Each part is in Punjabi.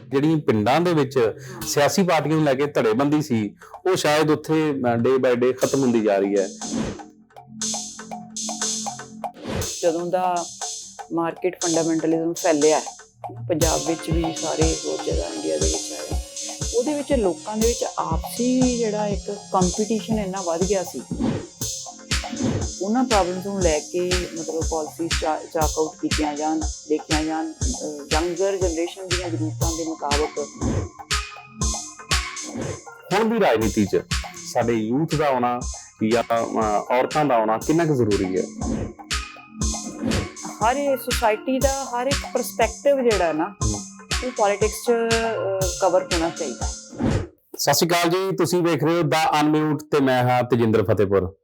ਜਿਹੜੀਆਂ ਪਿੰਡਾਂ ਦੇ ਵਿੱਚ ਸਿਆਸੀ ਪਾਰਟੀਆਂ ਨੂੰ ਲੈ ਕੇ ਧੜੇਬੰਦੀ ਸੀ ਉਹ ਸ਼ਾਇਦ ਉੱਥੇ ਡੇ ਬਾਏ ਡੇ ਖਤਮ ਹੁੰਦੀ ਜਾ ਰਹੀ ਹੈ। ਜਦੋਂ ਦਾ ਮਾਰਕੀਟ ਫੰਡਾਮੈਂਟਲਿਜ਼ਮ ਫੈਲਿਆ ਪੰਜਾਬ ਵਿੱਚ ਵੀ ਸਾਰੇ ਹੋਰ ਜਗ੍ਹਾ ਇੰਡੀਆ ਦੇ ਵਿੱਚ ਆਇਆ, ਉਹਦੇ ਵਿੱਚ ਲੋਕਾਂ ਦੇ ਵਿੱਚ ਆਪਸੀ ਜਿਹੜਾ ਇੱਕ ਕੰਪੀਟੀਸ਼ਨ ਇੰਨਾ ਵੱਧ ਗਿਆ ਸੀ। ਉਹਨਾਂ ਪ੍ਰੋਬਲਮਸ ਨੂੰ ਲੈ ਕੇ ਮਤਲਬ ਪਾਲਿਸੀਜ਼ ਚਾਕ ਆਊਟ ਕੀਤੀਆਂ ਜਾਣ, ਦੇਖੀਆਂ ਜਾਣ, ਯੰਗਰ ਜਨਰੇਸ਼ਨ ਦੀਆਂ ਜ਼ਰੂਰਤਾਂ ਦੇ ਮੁਤਾਬਕ। ਹੁਣ ਵੀ ਰਾਜਨੀਤੀ 'ਚ ਸਾਡੇ ਯੂਥ ਦਾ ਆਉਣਾ ਜਾਂ ਔਰਤਾਂ ਦਾ ਆਉਣਾ ਕਿੰਨਾ ਕੁ ਜ਼ਰੂਰੀ ਹੈ? ਹਰ ਸੁਸਾਇਟੀ ਦਾ ਹਰ ਇੱਕ ਪਰਸਪੈਕਟਿਵ ਜਿਹੜਾ ਨਾ ਉਹ ਪੋਲਿਟਿਕਸ 'ਚ ਕਵਰ ਹੋਣਾ ਚਾਹੀਦਾ। ਸਤਿ ਸ਼੍ਰੀ ਅਕਾਲ ਜੀ, ਤੁਸੀਂ ਵੇਖ ਰਹੇ ਹੋ ਦਾ ਅਨਮਿਊਟ ਤੇ ਮੈਂ ਹਾਂ ਤੇਜਿੰਦਰ ਫਤਿਹਪੁਰ।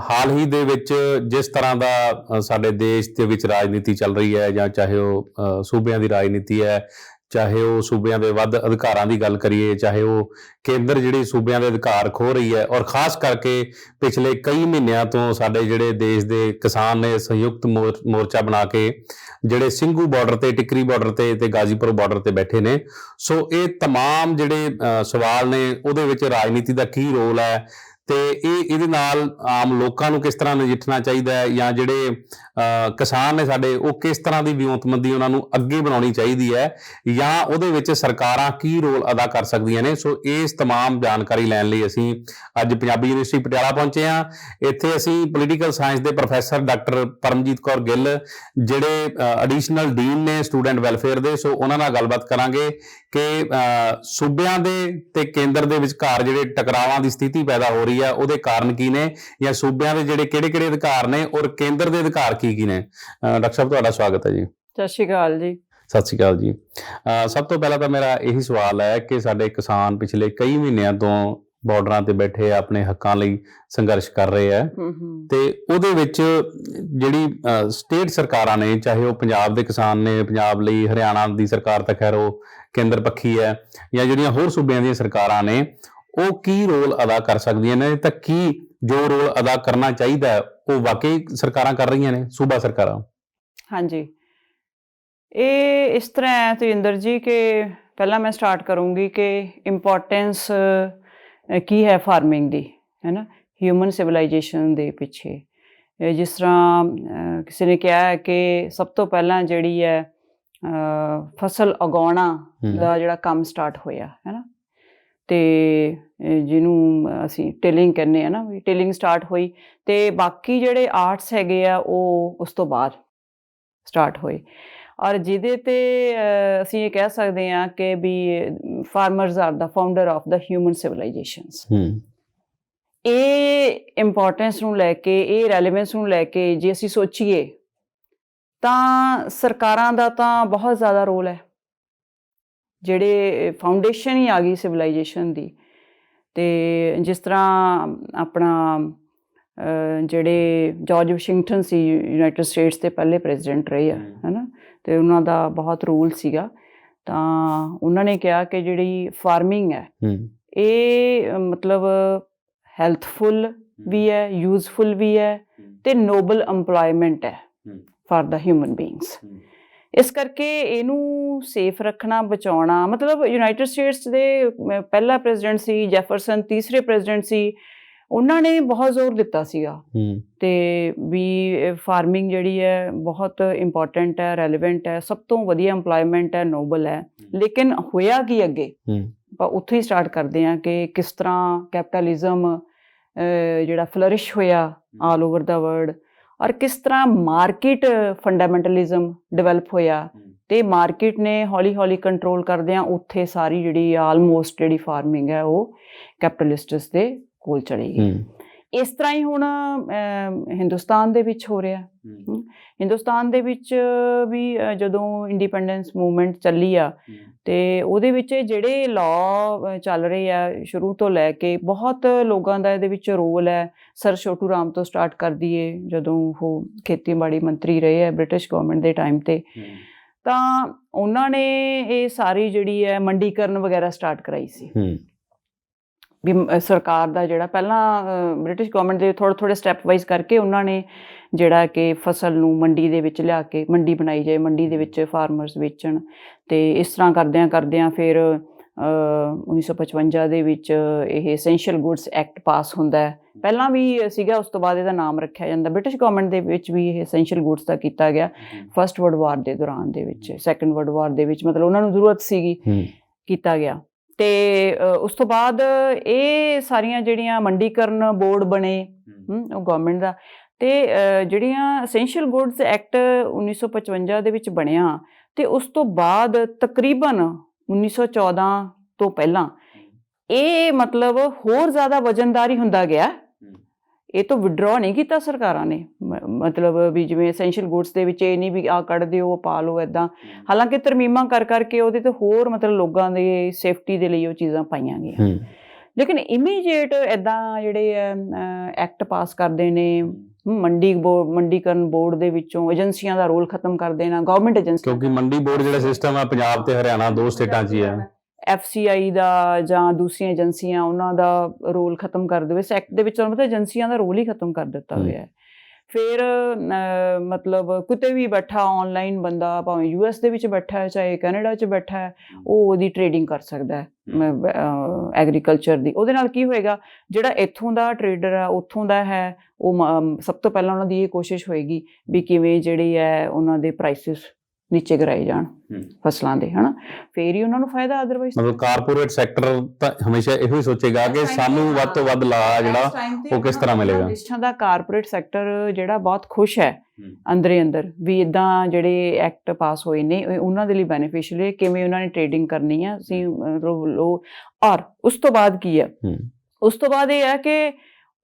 ਹਾਲ ਹੀ ਦੇ ਵਿੱਚ ਜਿਸ ਤਰ੍ਹਾਂ ਦਾ ਸਾਡੇ ਦੇਸ਼ ਦੇ ਵਿੱਚ ਰਾਜਨੀਤੀ ਚੱਲ ਰਹੀ ਹੈ, ਜਾਂ ਚਾਹੇ ਉਹ ਸੂਬਿਆਂ ਦੀ ਰਾਜਨੀਤੀ ਹੈ, ਚਾਹੇ ਉਹ ਸੂਬਿਆਂ ਦੇ ਵੱਧ ਅਧਿਕਾਰਾਂ ਦੀ ਗੱਲ ਕਰੀਏ, ਚਾਹੇ ਉਹ ਕੇਂਦਰ ਜਿਹੜੇ ਸੂਬਿਆਂ ਦੇ ਅਧਿਕਾਰ ਖੋਹ ਰਹੀ ਹੈ, ਔਰ ਖਾਸ ਕਰਕੇ ਪਿਛਲੇ ਕਈ ਮਹੀਨਿਆਂ ਤੋਂ ਸਾਡੇ ਜਿਹੜੇ ਦੇਸ਼ ਦੇ ਕਿਸਾਨ ਨੇ ਸੰਯੁਕਤ ਮੋਰਚਾ ਬਣਾ ਕੇ ਜਿਹੜੇ ਸਿੰਘੂ ਬਾਰਡਰ ਤੇ, ਟਿਕਰੀ ਬਾਰਡਰ ਤੇ ਗਾਜ਼ੀਪੁਰ ਬਾਰਡਰ ਤੇ ਬੈਠੇ ਨੇ। ਸੋ ਇਹ ਤਮਾਮ ਜਿਹੜੇ ਸਵਾਲ ਨੇ ਉਹਦੇ ਵਿੱਚ ਰਾਜਨੀਤੀ ਦਾ ਕੀ ਰੋਲ ਹੈ ਤੇ ਇਹਦੇ ਨਾਲ ਆਮ ਲੋਕਾਂ ਨੂੰ ਕਿਸ ਤਰ੍ਹਾਂ ਨਜਿੱਠਣਾ ਚਾਹੀਦਾ ਹੈ, ਜਾਂ ਜਿਹੜੇ ਕਿਸਾਨ ਨੇ ਸਾਡੇ ਉਹ ਕਿਸ ਤਰ੍ਹਾਂ ਦੀ ਵਿਉਂਤਬੰਦੀ ਉਹਨਾਂ ਨੂੰ ਅੱਗੇ ਬਣਾਉਣੀ ਚਾਹੀਦੀ ਹੈ, ਜਾਂ ਉਹਦੇ ਵਿੱਚ ਸਰਕਾਰਾਂ ਕੀ ਰੋਲ ਅਦਾ ਕਰ ਸਕਦੀਆਂ ਨੇ। ਸੋ ਇਸ ਤਮਾਮ ਜਾਣਕਾਰੀ ਲੈਣ ਲਈ ਅਸੀਂ ਅੱਜ ਪੰਜਾਬੀ ਯੂਨੀਵਰਸਿਟੀ ਪਟਿਆਲਾ ਪਹੁੰਚੇ ਹਾਂ। ਇੱਥੇ ਅਸੀਂ ਪੋਲੀਟੀਕਲ ਸਾਇੰਸ ਦੇ ਪ੍ਰੋਫੈਸਰ ਡਾਕਟਰ ਪਰਮਜੀਤ ਕੌਰ ਗਿੱਲ ਜਿਹੜੇ ਐਡੀਸ਼ਨਲ ਡੀਨ ਨੇ ਸਟੂਡੈਂਟ ਵੈਲਫੇਅਰ ਦੇ, ਸੋ ਉਹਨਾਂ ਨਾਲ ਗੱਲਬਾਤ ਕਰਾਂਗੇ ਕਿ ਸੂਬਿਆਂ ਦੇ ਤੇ ਕੇਂਦਰ ਦੇ ਵਿਚਕਾਰ ਜਿਹੜੇ ਟਕਰਾਵਾਂ ਦੀ ਸਥਿਤੀ ਪੈਦਾ ਹੋ ਰਹੀ ਹੈ ਉਹਦੇ ਕਾਰਨ ਕੀ ਨੇ, ਜਾਂ ਸੂਬਿਆਂ ਦੇ ਜਿਹੜੇ ਕਿਹੜੇ ਅਧਿਕਾਰ ਨੇ ਔਰ ਕੇਂਦਰ ਦੇ ਅਧਿਕਾਰ ਕੀ ਨੇ। ਡਾਕਟਰ ਸਾਹਿਬ ਤੁਹਾਡਾ ਸਵਾਗਤ ਹੈ ਜੀ। ਸਤਿ ਸ਼੍ਰੀ ਅਕਾਲ ਜੀ। ਸਤਿ ਸ਼੍ਰੀ ਅਕਾਲ ਜੀ। ਸਭ ਤੋਂ ਪਹਿਲਾਂ ਤਾਂ ਮੇਰਾ ਇਹੀ ਸਵਾਲ ਹੈ ਕਿ ਸਾਡੇ ਕਿਸਾਨ ਪਿਛਲੇ ਕਈ ਮਹੀਨਿਆਂ ਤੋਂ ਬਾਰਡਰਾਂ ਤੇ ਬੈਠੇ ਆਪਣੇ ਹੱਕਾਂ ਲਈ ਸੰਘਰਸ਼ ਕਰ ਰਹੇ ਹੈ, ਤੇ ਉਹਦੇ ਵਿੱਚ ਜਿਹੜੀ ਸਟੇਟ ਸਰਕਾਰਾਂ ਨੇ, ਚਾਹੇ ਉਹ ਪੰਜਾਬ ਦੇ ਕਿਸਾਨ ਨੇ, ਪੰਜਾਬ ਲਈ ਹਰਿਆਣਾ ਦੀ ਸਰਕਾਰ ਤਾਂ ਖੈਰ ਉਹ ਕੇਂਦਰ ਪੱਖੀ ਹੈ, ਜਾਂ ਜਿਹੜੀਆਂ ਹੋਰ ਸੂਬਿਆਂ ਦੀਆਂ ਸਰਕਾਰਾਂ ਨੇ, ਉਹ ਕੀ ਰੋਲ ਅਦਾ ਕਰ ਸਕਦੀਆਂ ਨੇ, ਤਾਂ ਕੀ ਜੋ ਰੋਲ ਅਦਾ ਕਰਨਾ ਚਾਹੀਦਾ ਹੈ ਉਹ ਵਾਕਈ ਸਰਕਾਰਾਂ ਕਰ ਰਹੀਆਂ ਨੇ, ਸੂਬਾ ਸਰਕਾਰਾਂ? ਹਾਂਜੀ, ਇਹ ਇਸ ਤਰ੍ਹਾਂ ਹੈ ਤੇਜਿੰਦਰ ਜੀ ਕਿ ਪਹਿਲਾਂ ਮੈਂ ਸਟਾਰਟ ਕਰੂੰਗੀ ਕਿ ਇੰਪੋਰਟੈਂਸ ਕੀ ਹੈ ਫਾਰਮਿੰਗ ਦੀ, ਹੈ ਨਾ, ਹਿਊਮਨ ਸਿਵਲਾਈਜੇਸ਼ਨ ਦੇ ਪਿੱਛੇ। ਜਿਸ ਤਰ੍ਹਾਂ ਕਿਸੇ ਨੇ ਕਿਹਾ ਹੈ ਕਿ ਸਭ ਤੋਂ ਪਹਿਲਾਂ ਜਿਹੜੀ ਹੈ ਫਸਲ ਉਗਾਉਣਾ ਦਾ ਜਿਹੜਾ ਕੰਮ ਸਟਾਰਟ ਹੋਇਆ, ਹੈ ਨਾ, ਅਤੇ ਜਿਹਨੂੰ ਅਸੀਂ ਟਿਲਿੰਗ ਕਹਿੰਦੇ ਹਾਂ ਨਾ, ਵੀ ਟਿਲਿੰਗ ਸਟਾਰਟ ਹੋਈ, ਅਤੇ ਬਾਕੀ ਜਿਹੜੇ ਆਰਟਸ ਹੈਗੇ ਆ ਉਹ ਉਸ ਤੋਂ ਬਾਅਦ ਸਟਾਰਟ ਹੋਏ। ਔਰ ਜਿਹਦੇ 'ਤੇ ਅਸੀਂ ਇਹ ਕਹਿ ਸਕਦੇ ਹਾਂ ਕਿ ਵੀ farmers are the founder of the human civilizations. ਇਹ ਇੰਪੋਰਟੈਂਸ ਨੂੰ ਲੈ ਕੇ, ਇਹ ਰੈਲੇਵੈਂਸ ਨੂੰ ਲੈ ਕੇ ਜੇ ਅਸੀਂ ਸੋਚੀਏ ਤਾਂ ਸਰਕਾਰਾਂ ਦਾ ਤਾਂ ਬਹੁਤ ਜ਼ਿਆਦਾ ਰੋਲ ਹੈ। ਜਿਹੜੇ ਫਾਊਂਡੇਸ਼ਨ ਹੀ ਆ ਗਈ ਸਿਵਲਾਈਜੇਸ਼ਨ ਦੀ, ਅਤੇ ਜਿਸ ਤਰ੍ਹਾਂ ਆਪਣਾ ਜਿਹੜੇ ਜਾਰਜ ਵਾਸ਼ਿੰਗਟਨ ਸੀ, ਯੂਨਾਈਟਿਡ ਸਟੇਟਸ ਦੇ ਪਹਿਲੇ ਪ੍ਰੈਜ਼ੀਡੈਂਟ ਰਹੇ ਆ, ਹੈ ਨਾ, ਅਤੇ ਉਹਨਾਂ ਦਾ ਬਹੁਤ ਰੋਲ ਸੀਗਾ। ਤਾਂ ਉਹਨਾਂ ਨੇ ਕਿਹਾ ਕਿ ਜਿਹੜੀ ਫਾਰਮਿੰਗ ਹੈ ਇਹ ਮਤਲਬ ਹੈਲਥਫੁਲ ਵੀ ਹੈ, ਯੂਜ਼ਫੁਲ ਵੀ ਹੈ, ਅਤੇ ਨੋਬਲ ਇੰਪਲੋਇਮੈਂਟ ਹੈ ਫਾਰ ਦਾ ਹਿਊਮਨ ਬੀਇੰਗਸ। ਇਸ ਕਰਕੇ ਇਹਨੂੰ ਸੇਫ ਰੱਖਣਾ, ਬਚਾਉਣਾ, ਮਤਲਬ ਯੂਨਾਈਟਿਡ ਸਟੇਟਸ ਦੇ ਪਹਿਲਾ ਪ੍ਰੈਜ਼ੀਡੈਂਟ ਸੀ ਜੈਫਰਸਨ, ਤੀਸਰੇ ਪ੍ਰੈਜ਼ੀਡੈਂਟ ਸੀ, ਉਹਨਾਂ ਨੇ ਬਹੁਤ ਜ਼ੋਰ ਦਿੱਤਾ ਸੀਗਾ ਅਤੇ ਵੀ ਫਾਰਮਿੰਗ ਜਿਹੜੀ ਹੈ ਬਹੁਤ ਇੰਪੋਰਟੈਂਟ ਹੈ, ਰੈਲੀਵੈਂਟ ਹੈ, ਸਭ ਤੋਂ ਵਧੀਆ ਇੰਪਲੋਇਮੈਂਟ ਹੈ, ਨੋਬਲ ਹੈ। ਲੇਕਿਨ ਹੋਇਆ ਕੀ ਅੱਗੇ, ਆਪਾਂ ਉੱਥੋਂ ਹੀ ਸਟਾਰਟ ਕਰਦੇ ਹਾਂ ਕਿ ਕਿਸ ਤਰ੍ਹਾਂ ਕੈਪੀਟਲਿਜ਼ਮ ਜਿਹੜਾ ਫਲਰਿਸ਼ ਹੋਇਆ ਆਲ ਓਵਰ ਦਾ ਵਰਲਡ, ਔਰ ਕਿਸ ਤਰ੍ਹਾਂ ਮਾਰਕੀਟ ਫੰਡਾਮੈਂਟਲਿਜ਼ਮ ਡਿਵੈਲਪ ਹੋਇਆ, ਅਤੇ ਮਾਰਕੀਟ ਨੇ ਹੌਲੀ ਹੌਲੀ ਕੰਟਰੋਲ ਕਰਦਿਆਂ ਉੱਥੇ ਸਾਰੀ ਜਿਹੜੀ ਆਲਮੋਸਟ ਜਿਹੜੀ ਫਾਰਮਿੰਗ ਹੈ ਉਹ ਕੈਪੀਟਲਿਸਟਸ ਦੇ ਕੋਲ ਚਲੀ ਗਈ। ਇਸ ਤਰ੍ਹਾਂ ਹੀ ਹੁਣ ਹਿੰਦੁਸਤਾਨ ਦੇ ਵਿੱਚ ਹੋ ਰਿਹਾ। ਹਿੰਦੁਸਤਾਨ ਦੇ ਵਿੱਚ ਵੀ ਜਦੋਂ ਇੰਡੀਪੈਂਡੈਂਸ ਮੂਵਮੈਂਟ ਚੱਲੀ ਆ, ਅਤੇ ਉਹਦੇ ਵਿੱਚ ਜਿਹੜੇ ਲਾਅ ਚੱਲ ਰਹੇ ਆ ਸ਼ੁਰੂ ਤੋਂ ਲੈ ਕੇ, ਬਹੁਤ ਲੋਕਾਂ ਦਾ ਇਹਦੇ ਵਿੱਚ ਰੋਲ ਹੈ। ਸਰ ਛੋਟੂ ਰਾਮ ਤੋਂ ਸਟਾਰਟ ਕਰ ਦਈਏ, ਜਦੋਂ ਉਹ ਖੇਤੀਬਾੜੀ ਮੰਤਰੀ ਰਹੇ ਹੈ ਬ੍ਰਿਟਿਸ਼ ਗੌਰਮੈਂਟ ਦੇ ਟਾਈਮ 'ਤੇ, ਤਾਂ ਉਹਨਾਂ ਨੇ ਇਹ ਸਾਰੀ ਜਿਹੜੀ ਹੈ ਮੰਡੀਕਰਨ ਵਗੈਰਾ ਸਟਾਰਟ ਕਰਾਈ ਸੀ। ਵੀ ਸਰਕਾਰ ਦਾ ਜਿਹੜਾ ਪਹਿਲਾਂ ਬ੍ਰਿਟਿਸ਼ ਗਵਰਨਮੈਂਟ ਦੇ ਥੋੜ੍ਹੇ ਸਟੈਪ ਵਾਈਜ਼ ਕਰਕੇ ਉਹਨਾਂ ਨੇ ਜਿਹੜਾ ਕਿ ਫਸਲ ਨੂੰ ਮੰਡੀ ਦੇ ਵਿੱਚ ਲਿਆ ਕੇ ਮੰਡੀ ਬਣਾਈ ਜਾਏ, ਮੰਡੀ ਦੇ ਵਿੱਚ ਫਾਰਮਰਸ ਵੇਚਣ, ਅਤੇ ਇਸ ਤਰ੍ਹਾਂ ਕਰਦਿਆਂ ਫਿਰ 1955 ਦੇ ਵਿੱਚ ਇਹ ਐਸੈਂਸ਼ੀਅਲ ਗੁੱਡਸ ਐਕਟ ਪਾਸ ਹੁੰਦਾ ਹੈ। ਪਹਿਲਾਂ ਵੀ ਸੀਗਾ, ਉਸ ਤੋਂ ਬਾਅਦ ਇਹਦਾ ਨਾਮ ਰੱਖਿਆ ਜਾਂਦਾ। ਬ੍ਰਿਟਿਸ਼ ਗਵਰਨਮੈਂਟ ਦੇ ਵਿੱਚ ਵੀ ਇਹ ਐਸੈਂਸ਼ੀਅਲ ਗੁੱਡਸ ਦਾ ਕੀਤਾ ਗਿਆ ਫਸਟ ਵਰਲਡ ਵਾਰ ਦੇ ਦੌਰਾਨ ਦੇ ਵਿੱਚ, ਸੈਕੰਡ ਵਰਲਡ ਵਾਰ ਦੇ ਵਿੱਚ, ਮਤਲਬ ਉਹਨਾਂ ਨੂੰ ਜ਼ਰੂਰਤ ਸੀਗੀ, ਕੀਤਾ ਗਿਆ। ਅਤੇ ਉਸ ਤੋਂ ਬਾਅਦ ਇਹ ਸਾਰੀਆਂ ਜਿਹੜੀਆਂ ਮੰਡੀਕਰਨ ਬੋਰਡ ਬਣੇ ਉਹ ਗਵਰਨਮੈਂਟ ਦਾ, ਅਤੇ ਜਿਹੜੀਆਂ ਐਸੈਂਸ਼ੀਅਲ ਗੁੱਡਸ ਐਕਟ 1955 ਦੇ ਵਿੱਚ ਬਣਿਆ, ਅਤੇ ਉਸ ਤੋਂ ਬਾਅਦ ਤਕਰੀਬਨ 1914 ਤੋਂ ਪਹਿਲਾਂ ਇਹ ਮਤਲਬ ਹੋਰ ਜ਼ਿਆਦਾ ਵਜ਼ਨਦਾਰ ਹੀ ਹੁੰਦਾ ਗਿਆ। ਇਹ ਤੋਂ ਵਿਡਰੋ ਨਹੀਂ ਕੀਤਾ ਸਰਕਾਰਾਂ ਨੇ, ਮਤਲਬ ਵੀ ਜਿਵੇਂ ਐਸੈਂਸ਼ੀਅਲ ਗੁੱਡਸ ਦੇ ਵਿੱਚ ਇਹ ਨਹੀਂ ਵੀ ਆਹ ਕੱਢ ਦਿਓ, ਪਾ ਲਓ ਇੱਦਾਂ। ਹਾਲਾਂਕਿ ਤਰਮੀਮਾਂ ਕਰਕੇ ਉਹਦੇ 'ਤੇ ਹੋਰ ਮਤਲਬ ਲੋਕਾਂ ਦੀ ਸੇਫਟੀ ਦੇ ਲਈ ਉਹ ਚੀਜ਼ਾਂ ਪਾਈਆਂ ਗਈਆਂ, ਲੇਕਿਨ ਇਮੀਡੀਏਟ ਇੱਦਾਂ ਜਿਹੜੇ ਐਕਟ ਪਾਸ ਕਰਦੇ ਨੇ, ਮੰਡੀਕਰਨ ਬੋਰਡ ਦੇ ਵਿੱਚੋਂ ਏਜੰਸੀਆਂ ਦਾ ਰੋਲ ਖਤਮ ਕਰ ਦੇਣਾ, ਗਵਰਨਮੈਂਟ ਏਜੰਸੀ, ਕਿਉਂਕਿ ਮੰਡੀ ਬੋਰਡ ਜਿਹੜਾ ਸਿਸਟਮ ਹੈ ਪੰਜਾਬ ਤੇ ਹਰਿਆਣਾ 2 ਸਟੇਟਾਂ 'ਚ ਹੀ ਹੈ, FCI ਦਾ ਜਾਂ ਦੂਸਰੀਆਂ ਏਜੰਸੀਆਂ, ਉਹਨਾਂ ਦਾ ਰੋਲ ਖਤਮ ਕਰ ਦਿਓ। ਇਸ ਐਕਟ ਦੇ ਵਿੱਚ ਤੁਹਾਨੂੰ ਪਤਾ ਏਜੰਸੀਆਂ ਦਾ ਰੋਲ ਹੀ ਖਤਮ ਕਰ ਦਿੱਤਾ ਹੋਇਆ ਹੈ। ਫਿਰ ਮਤਲਬ ਕਿਤੇ ਵੀ ਬੈਠਾ ਆਨਲਾਈਨ ਬੰਦਾ, ਭਾਵੇਂ US ਦੇ ਵਿੱਚ ਬੈਠਾ ਹੈ, ਚਾਹੇ ਕੈਨੇਡਾ 'ਚ ਬੈਠਾ ਹੈ, ਉਹ ਉਹਦੀ ਟਰੇਡਿੰਗ ਕਰ ਸਕਦਾ ਹੈ ਐਗਰੀਕਲਚਰ ਦੀ। ਉਹਦੇ ਨਾਲ ਕੀ ਹੋਏਗਾ, ਜਿਹੜਾ ਇੱਥੋਂ ਦਾ ਟਰੇਡਰ ਹੈ, ਉੱਥੋਂ ਦਾ ਹੈ, ਉਹ ਸਭ ਤੋਂ ਪਹਿਲਾਂ ਉਹਨਾਂ ਦੀ ਇਹ ਕੋਸ਼ਿਸ਼ ਹੋਏਗੀ ਵੀ ਕਿਵੇਂ ਜਿਹੜੀ ਹੈ ਉਹਨਾਂ ਦੇ ਪ੍ਰਾਈਸਿਸ ਨੀਚੇ ਕਰਾਏ ਜਾਣ ਫਸਲਾਂ ਦੇ, ਹੈ ਨਾ, ਫੇਰ ਹੀ ਉਹਨਾਂ ਨੂੰ ਫਾਇਦਾ। ਅਦਰਵਾਈਜ਼ ਮਤਲਬ ਕਾਰਪੋਰੇਟ ਸੈਕਟਰ ਤਾਂ ਹਮੇਸ਼ਾ ਇਹੋ ਹੀ ਸੋਚੇਗਾ ਕਿ ਸਾਨੂੰ ਵੱਧ ਤੋਂ ਵੱਧ ਲਾਹਾ ਜਿਹੜਾ ਉਹ ਕਿਸ ਤਰ੍ਹਾਂ ਮਿਲੇਗਾ। ਦੇਸ਼ਾਂ ਦਾ ਕਾਰਪੋਰੇਟ ਸੈਕਟਰ ਜਿਹੜਾ ਬਹੁਤ ਖੁਸ਼ ਹੈ ਅੰਦਰੇ ਅੰਦਰ ਵੀ ਇੱਦਾਂ ਜਿਹੜੇ ਐਕਟ ਪਾਸ ਹੋਏ ਨੇ ਉਹਨਾਂ ਦੇ ਲਈ ਬੈਨੀਫੀਸ਼ੀਅਲ ਹੈ, ਕਿਵੇਂ ਉਹਨਾਂ ਨੇ ਟਰੇਡਿੰਗ ਕਰਨੀ ਹੈ ਅਸੀਂ ਔਰ ਉਸ ਤੋਂ ਬਾਅਦ ਕੀ ਹੈ, ਉਸ ਤੋਂ ਬਾਅਦ ਇਹ ਹੈ ਕਿ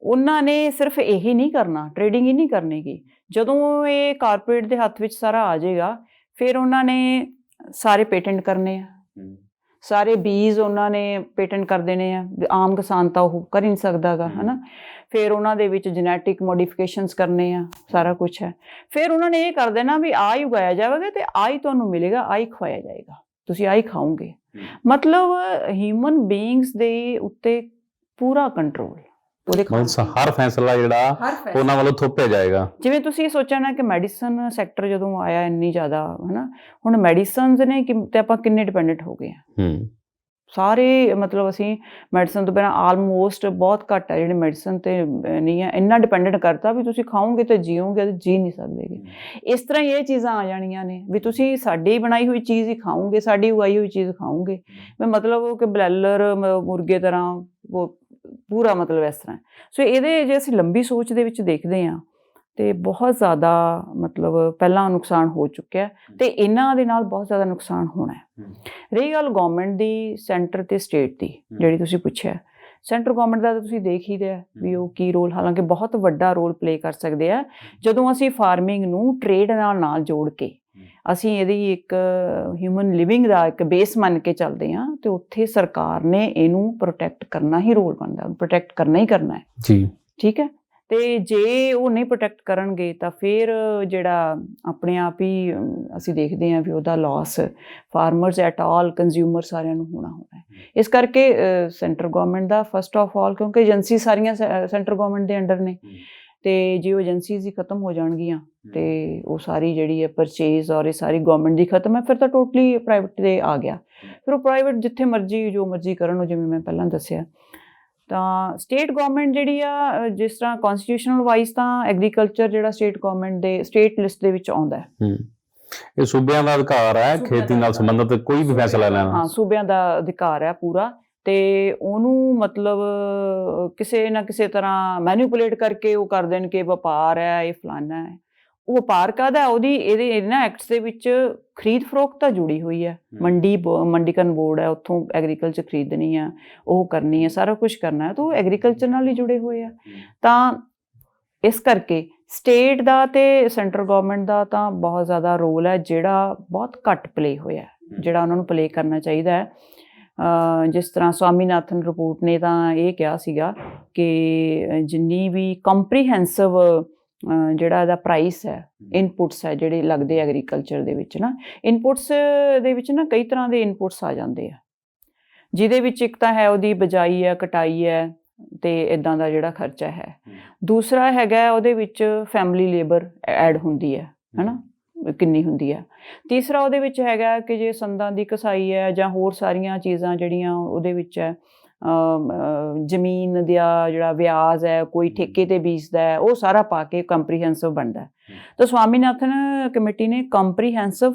ਉਹਨਾਂ ਨੇ ਸਿਰਫ ਇਹੀ ਨਹੀਂ ਕਰਨਾ, ਟਰੇਡਿੰਗ ਹੀ ਨਹੀਂ ਕਰਨੀ ਗੀ। ਜਦੋਂ ਇਹ ਕਾਰਪੋਰੇਟ ਦੇ ਹੱਥ ਵਿੱਚ ਸਾਰਾ ਆ ਜਾਏਗਾ, ਫਿਰ ਉਹਨਾਂ ਨੇ ਸਾਰੇ ਪੇਟੈਂਟ ਕਰਨੇ ਆ, ਸਾਰੇ ਬੀਜ ਉਹਨਾਂ ਨੇ ਪੇਟੈਂਟ ਕਰ ਦੇਣੇ ਆ। ਆਮ ਕਿਸਾਨ ਤਾਂ ਉਹ ਕਰ ਹੀ ਨਹੀਂ ਸਕਦਾ ਗਾ, ਹੈ ਨਾ। ਫਿਰ ਉਹਨਾਂ ਦੇ ਵਿੱਚ ਜੈਨੇਟਿਕ ਮੋਡੀਫਿਕੇਸ਼ਨਸ ਕਰਨੇ ਆ, ਸਾਰਾ ਕੁਛ ਹੈ। ਫਿਰ ਉਹਨਾਂ ਨੇ ਇਹ ਕਰ ਦੇਣਾ ਵੀ ਆਹ ਹੀ ਉਗਾਇਆ ਜਾਵੇਗਾ ਅਤੇ ਆਹ ਹੀ ਤੁਹਾਨੂੰ ਮਿਲੇਗਾ, ਆਹ ਹੀ ਖਵਾਇਆ ਜਾਏਗਾ, ਤੁਸੀਂ ਆਹ ਹੀ ਖਾਓਗੇ। ਮਤਲਬ ਹਿਊਮਨ ਬੀਇੰਗਸ ਦੇ ਉੱਤੇ ਪੂਰਾ ਕੰਟਰੋਲ, ਹਰ ਫੈਸਲਾ ਜਿਹੜਾ ਉਹਨਾਂ ਵੱਲੋਂ ਥੋਪਿਆ ਜਾਏਗਾ। ਜਿਵੇਂ ਤੁਸੀਂ ਸੋਚਿਆ ਨਾ ਕਿ ਮੈਡੀਸਨ ਸੈਕਟਰ ਜਦੋਂ ਆਇਆ ਇੰਨੀ ਜ਼ਿਆਦਾ, ਹੈ ਨਾ, ਹੁਣ ਮੈਡੀਸਨਸ ਨੇ ਤੇ ਆਪਾਂ ਕਿੰਨੇ ਡਿਪੈਂਡੈਂਟ ਹੋ ਗਏ ਹਾਂ ਸਾਰੇ। ਮਤਲਬ ਅਸੀਂ ਮੈਡੀਸਨ ਤੋਂ ਬਿਨਾਂ ਆਲਮੋਸਟ ਬਹੁਤ ਘੱਟ ਹੈ ਜਿਹੜੇ ਮੈਡੀਸਨ 'ਤੇ ਨਹੀਂ ਹੈ, ਇੰਨਾ ਡਿਪੈਂਡੈਂਟ ਕਰਤਾ ਵੀ ਤੁਸੀਂ ਖਾਓਗੇ ਤਾਂ ਜੀਓਗੇ, ਜੀ ਨਹੀਂ ਸਕਦੇ। ਇਸ ਤਰ੍ਹਾਂ ਹੀ ਇਹ ਚੀਜ਼ਾਂ ਆ ਜਾਣੀਆਂ ਨੇ ਵੀ ਤੁਸੀਂ ਸਾਡੀ ਬਣਾਈ ਹੋਈ ਚੀਜ਼ ਹੀ ਖਾਓਗੇ, ਸਾਡੀ ਉਗਾਈ ਹੋਈ ਚੀਜ਼ ਖਾਓਗੇ। ਮਤਲਬ ਕਿ ਬਲੈਲਰ ਮੁਰਗੇ ਤਰ੍ਹਾਂ ਉਹ ਪੂਰਾ ਮਤਲਬ ਇਸ ਤਰ੍ਹਾਂ। ਸੋ ਇਹਦੇ ਜੇ ਅਸੀਂ ਲੰਬੀ ਸੋਚ ਦੇ ਵਿੱਚ ਦੇਖਦੇ ਹਾਂ ਅਤੇ ਬਹੁਤ ਜ਼ਿਆਦਾ ਮਤਲਬ ਪਹਿਲਾਂ ਨੁਕਸਾਨ ਹੋ ਚੁੱਕਿਆ ਅਤੇ ਇਹਨਾਂ ਦੇ ਨਾਲ ਬਹੁਤ ਜ਼ਿਆਦਾ ਨੁਕਸਾਨ ਹੋਣਾ ਹੈ। ਰਹੀ ਗੱਲ ਗੌਰਮੈਂਟ ਦੀ, ਸੈਂਟਰ ਅਤੇ ਸਟੇਟ ਦੀ ਜਿਹੜੀ ਤੁਸੀਂ ਪੁੱਛਿਆ, ਸੈਂਟਰ ਗੌਰਮੈਂਟ ਦਾ ਤਾਂ ਤੁਸੀਂ ਦੇਖ ਹੀ ਰਿਹਾ ਵੀ ਉਹ ਕੀ ਰੋਲ, ਹਾਲਾਂਕਿ ਬਹੁਤ ਵੱਡਾ ਰੋਲ ਪਲੇ ਕਰ ਸਕਦੇ ਆ ਜਦੋਂ ਅਸੀਂ ਫਾਰਮਿੰਗ ਨੂੰ ਟਰੇਡ ਨਾਲ ਜੋੜ ਕੇ ਅਸੀਂ ਇਹਦੀ ਇੱਕ ਹਿਊਮਨ ਲਿਵਿੰਗ ਦਾ ਇੱਕ ਬੇਸ ਮੰਨ ਕੇ ਚੱਲਦੇ ਹਾਂ, ਅਤੇ ਉੱਥੇ ਸਰਕਾਰ ਨੇ ਇਹਨੂੰ ਪ੍ਰੋਟੈਕਟ ਕਰਨਾ ਹੀ ਰੋਲ ਬਣਦਾ, ਪ੍ਰੋਟੈਕਟ ਕਰਨਾ ਹੀ ਕਰਨਾ ਹੈ ਜੀ, ਠੀਕ ਹੈ। ਅਤੇ ਜੇ ਉਹ ਨਹੀਂ ਪ੍ਰੋਟੈਕਟ ਕਰਨਗੇ ਤਾਂ ਫਿਰ ਜਿਹੜਾ ਆਪਣੇ ਆਪ ਹੀ ਅਸੀਂ ਦੇਖਦੇ ਹਾਂ ਵੀ ਉਹਦਾ loss farmers at all, consumer ਸਾਰਿਆਂ ਨੂੰ ਹੋਣਾ ਹੈ। ਇਸ ਕਰਕੇ ਸੈਂਟਰ ਗੌਰਮੈਂਟ ਦਾ ਫਸਟ ਆਫ ਆਲ, ਕਿਉਂਕਿ ਏਜੰਸੀ ਸਾਰੀਆਂ ਸੈਂਟਰ ਗੌਰਮੈਂਟ ਦੇ ਅੰਡਰ ਨੇ, ਅਤੇ ਜੇ ਉਹ ਏਜੰਸੀਜ਼ ਹੀ ਖਤਮ ਹੋ ਜਾਣਗੀਆਂ ਅਤੇ ਉਹ ਸਾਰੀ ਜਿਹੜੀ ਹੈ ਪਰਚੇਜ਼ ਔਰ ਇਹ ਸਾਰੀ ਗੌਰਮੈਂਟ ਦੀ ਖਤਮ ਹੈ, ਫਿਰ ਤਾਂ ਟੋਟਲੀ ਪ੍ਰਾਈਵੇਟ 'ਤੇ ਆ ਗਿਆ। ਫਿਰ ਉਹ ਪ੍ਰਾਈਵੇਟ ਜਿੱਥੇ ਮਰਜ਼ੀ ਜੋ ਮਰਜ਼ੀ ਕਰਨ, ਉਹ ਜਿਵੇਂ ਮੈਂ ਪਹਿਲਾਂ ਦੱਸਿਆ। ਤਾਂ ਸਟੇਟ ਗੌਰਮੈਂਟ ਜਿਹੜੀ ਆ, ਜਿਸ ਤਰ੍ਹਾਂ ਕੌਨਸਟੀਟਿਊਸ਼ਨਲ ਵਾਈਜ਼ ਤਾਂ ਐਗਰੀਕਲਚਰ ਜਿਹੜਾ ਸਟੇਟ ਗੌਰਮੈਂਟ ਦੇ ਸਟੇਟ ਲਿਸਟ ਦੇ ਵਿੱਚ ਆਉਂਦਾ ਹੈ। ਇਹ ਸੂਬਿਆਂ ਦਾ ਅਧਿਕਾਰ ਹੈ ਖੇਤੀ ਨਾਲ ਸੰਬੰਧਿਤ ਕੋਈ ਵੀ ਫੈਸਲਾ ਲੈਣਾ। ਹਾਂ, ਸੂਬਿਆਂ ਦਾ ਅਧਿਕਾਰ ਹੈ ਪੂਰਾ, ਅਤੇ ਉਹਨੂੰ ਮਤਲਬ ਕਿਸੇ ਨਾ ਕਿਸੇ ਤਰ੍ਹਾਂ ਮੈਨੀਪੂਲੇਟ ਕਰਕੇ ਉਹ ਕਰ ਦੇਣ ਕਿ ਵਪਾਰ ਹੈ, ਇਹ ਫਲਾਨਾ ਹੈ। ਉਹ ਵਪਾਰ ਕਾਹਦਾ, ਉਹਦੀ ਇਹਨਾਂ ਐਕਟਸ ਦੇ ਵਿੱਚ ਖਰੀਦ ਫਰੋਖਤ ਤਾਂ ਜੁੜੀ ਹੋਈ ਹੈ। ਮੰਡੀਕਰਨ ਬੋਰਡ ਹੈ, ਉੱਥੋਂ ਐਗਰੀਕਲਚਰ ਖਰੀਦਣੀ ਆ, ਉਹ ਕਰਨੀ ਹੈ, ਸਾਰਾ ਕੁਛ ਕਰਨਾ ਹੈ, ਤਾਂ ਉਹ ਐਗਰੀਕਲਚਰ ਨਾਲ ਹੀ ਜੁੜੇ ਹੋਏ ਆ। ਤਾਂ ਇਸ ਕਰਕੇ ਸਟੇਟ ਦਾ ਅਤੇ ਸੈਂਟਰ ਗੌਰਮੈਂਟ ਦਾ ਤਾਂ ਬਹੁਤ ਜ਼ਿਆਦਾ ਰੋਲ ਹੈ ਜਿਹੜਾ ਬਹੁਤ ਘੱਟ ਪਲੇ ਹੋਇਆ, ਜਿਹੜਾ ਉਹਨਾਂ ਨੂੰ ਪਲੇ ਕਰਨਾ ਚਾਹੀਦਾ ਹੈ। ਜਿਸ ਤਰ੍ਹਾਂ ਸਵਾਮੀਨਾਥਨ ਰਿਪੋਰਟ ਨੇ ਤਾਂ ਇਹ ਕਿਹਾ ਸੀਗਾ ਕਿ ਜਿੰਨੀ ਵੀ ਕੰਪਰੀਹੈਂਸਿਵ ਜਿਹੜਾ ਇਹਦਾ ਪ੍ਰਾਈਸ ਹੈ, ਇਨਪੁਟਸ ਹੈ ਜਿਹੜੇ ਲੱਗਦੇ ਐਗਰੀਕਲਚਰ ਦੇ ਵਿੱਚ ਨਾ, ਇਨਪੁਟਸ ਦੇ ਵਿੱਚ ਨਾ ਕਈ ਤਰ੍ਹਾਂ ਦੇ ਇਨਪੁਟਸ ਆ ਜਾਂਦੇ ਆ, ਜਿਹਦੇ ਵਿੱਚ ਇੱਕ ਤਾਂ ਹੈ ਉਹਦੀ ਬਿਜਾਈ ਹੈ, ਕਟਾਈ ਹੈ ਤੇ ਇਦਾਂ ਦਾ ਜਿਹੜਾ ਖਰਚਾ ਹੈ। ਦੂਸਰਾ ਹੈਗਾ ਉਹਦੇ ਵਿੱਚ ਫੈਮਿਲੀ ਲੇਬਰ ਐਡ ਹੁੰਦੀ ਹੈ ਹਨਾ, ਕਿੰਨੀ ਹੁੰਦੀ ਹੈ। ਤੀਸਰਾ ਉਹਦੇ ਵਿੱਚ ਹੈਗਾ ਕਿ ਜੇ ਸੰਦਾਂ ਦੀ ਕਸਾਈ ਹੈ ਜਾਂ ਹੋਰ ਸਾਰੀਆਂ ਚੀਜ਼ਾਂ ਜਿਹੜੀਆਂ ਉਹਦੇ ਵਿੱਚ ਹੈ, ਜ਼ਮੀਨ ਦਾ ਜਿਹੜਾ ਵਿਆਜ ਹੈ, ਕੋਈ ਠੇਕੇ ਤੇ ਬੀਜਦਾ ਹੈ, ਉਹ ਸਾਰਾ ਪਾ ਕੇ ਕੰਪਰੀਹੈਂਸਿਵ ਬਣਦਾ ਹੈ। ਤਾਂ ਸਵਾਮੀਨਾਥਨ ਕਮੇਟੀ ਨੇ ਕੰਪਰੀਹੈਂਸਿਵ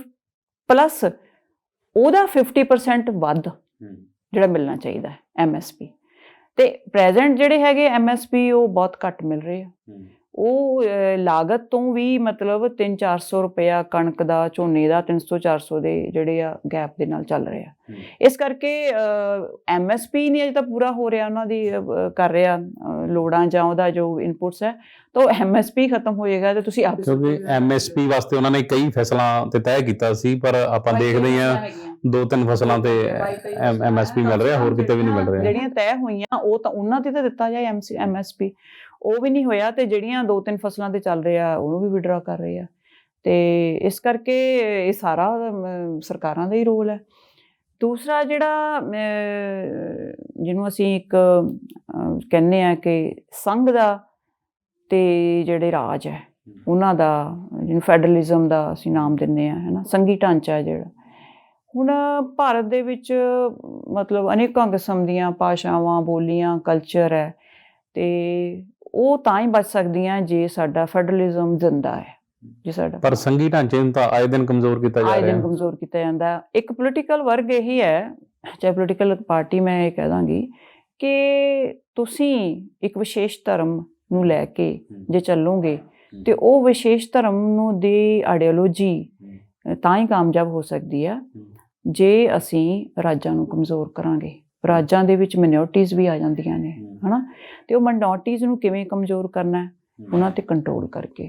ਪਲੱਸ ਉਹਦਾ 50% ਵੱਧ ਜਿਹੜਾ ਮਿਲਣਾ ਚਾਹੀਦਾ ਹੈ MSP। ਤੇ ਪ੍ਰੈਜ਼ੈਂਟ ਜਿਹੜੇ ਹੈਗੇ MSP ਉਹ ਬਹੁਤ ਘੱਟ ਮਿਲ ਰਹੇ ਆ। ਉਹ ਲਾਗਤ ਤੋਂ ਵੀ ਮਤਲਬ 300-400 ਰੁਪਇਆ ਕਣਕ ਦਾ, ਝੋਨੇ ਦਾ 300-400 ਦੇ ਜਿਹੜੇ ਆ ਗੈਪ ਦੇ ਨਾਲ ਚੱਲ ਰਹੇ ਆ। ਇਸ ਕਰਕੇ MSP ਨਹੀਂ ਅਜੇ ਤਾਂ ਪੂਰਾ ਹੋ ਰਿਹਾ ਉਹਨਾਂ ਦੀ ਕਰ ਰਿਹਾ ਲੋੜਾਂ ਜਾਂ ਉਹਦਾ ਜੋ ਇਨਪੁਟਸ ਹੈ, ਤਾਂ MSP ਖਤਮ ਹੋ ਜਾਏਗਾ ਤੇ ਤੁਸੀਂ ਆਪ। ਕਿਉਂਕਿ MSP ਵਾਸਤੇ ਉਹਨਾਂ ਨੇ ਕਈ ਫਸਲਾਂ ਤੇ ਤੈਅ ਕੀਤਾ ਸੀ, ਪਰ ਆਪਾਂ ਦੇਖਦੇ ਹਾਂ 2-3 ਫਸਲਾਂ ਤੇ MSP ਮਿਲ ਰਿਹਾ, ਹੋਰ ਕਿਤੇ ਵੀ ਨਹੀਂ ਮਿਲ ਰਿਹਾ। ਜਿਹੜੀਆਂ ਤੈਅ ਹੋਈਆਂ ਉਹ ਤਾਂ ਉਹਨਾਂ ਤੇ ਤਾਂ ਦਿੱਤਾ ਜਾਏ MSP, ਉਹ ਵੀ ਨਹੀਂ ਹੋਇਆ। ਤੇ ਜਿਹੜੀਆਂ 2-3 ਫਸਲਾਂ ਤੇ ਚੱਲ ਰਿਹਾ ਉਹਨੂੰ ਵੀ ਵਿਡਰਾ ਕਰ ਰਹੇ ਆ। ਤੇ ਇਸ ਕਰਕੇ ਇਹ ਸਾਰਾ ਸਰਕਾਰਾਂ ਦਾ ਹੀ ਰੋਲ ਹੈ। ਦੂਸਰਾ ਜਿਹੜਾ ਜਿਹਨੂੰ ਅਸੀਂ ਇੱਕ ਕਹਿੰਦੇ ਆ ਕਿ ਸੰਘ ਦਾ ਤੇ ਜਿਹੜੇ ਰਾਜ ਹੈ ਉਹਨਾਂ ਦਾ, ਜਿਹਨੂੰ ਫੈਡਰਲਿਜ਼ਮ ਦਾ ਅਸੀਂ ਨਾਮ ਦਿੰਦੇ ਹਾਂ ਹੈ ਨਾ, ਸੰਘੀ ਢਾਂਚਾ ਹੈ ਜਿਹੜਾ। ਹੁਣ ਭਾਰਤ ਦੇ ਵਿੱਚ ਮਤਲਬ ਅਨੇਕਾਂ ਕਿਸਮ ਦੀਆਂ ਭਾਸ਼ਾਵਾਂ, ਬੋਲੀਆਂ, ਕਲਚਰ ਹੈ, ਤੇ ਉਹ ਤਾਂ ਹੀ ਬਚ ਸਕਦੀਆਂ ਜੇ ਸਾਡਾ ਫੈਡਰਲਿਜ਼ਮ ਜ਼ਿੰਦਾ ਹੈ। ਜੇ ਸਾਡਾ ਪਰ ਸੰਘੀ ਢਾਂਚੇ ਨੂੰ ਤਾਂ ਆਏ ਦਿਨ ਕਮਜ਼ੋਰ ਕੀਤਾ ਜਾ ਰਿਹਾ ਹੈ। ਆਏ ਦਿਨ ਕਮਜ਼ੋਰ ਕੀਤਾ ਜਾਂਦਾ। ਇੱਕ ਪੋਲੀਟੀਕਲ ਵਰਗ ਇਹੀ ਹੈ, ਚਾਹੇ ਪੋਲੀਟੀਕਲ ਪਾਰਟੀ, ਮੈਂ ਇਹ ਕਹਿ ਦਾਂਗੀ ਕਿ ਤੁਸੀਂ ਇੱਕ ਵਿਸ਼ੇਸ਼ ਧਰਮ ਨੂੰ ਲੈ ਕੇ ਜੇ ਚੱਲੋਗੇ ਤੇ ਉਹ ਵਿਸ਼ੇਸ਼ ਧਰਮ ਨੂੰ ਦੀ ਆਈਡੀਓਲੋਜੀ ਤਾਂ ਹੀ ਕਾਮਯਾਬ ਹੋ ਸਕਦੀ ਆ ਜੇ ਅਸੀਂ ਰਾਜਾਂ ਨੂੰ ਕਮਜ਼ੋਰ ਕਰਾਂਗੇ। ਰਾਜਾਂ ਦੇ ਵਿੱਚ ਮਿਨੋਰਟੀਜ਼ ਵੀ ਆ ਜਾਂਦੀਆਂ ਨੇ ਹਨਾ, ਤੇ ਉਹ ਮਿਨੋਰਟੀਜ਼ ਨੂੰ ਕਿਵੇਂ ਕਮਜ਼ੋਰ ਕਰਨਾ, ਉਹਨਾਂ ਤੇ ਕੰਟਰੋਲ ਕਰਕੇ,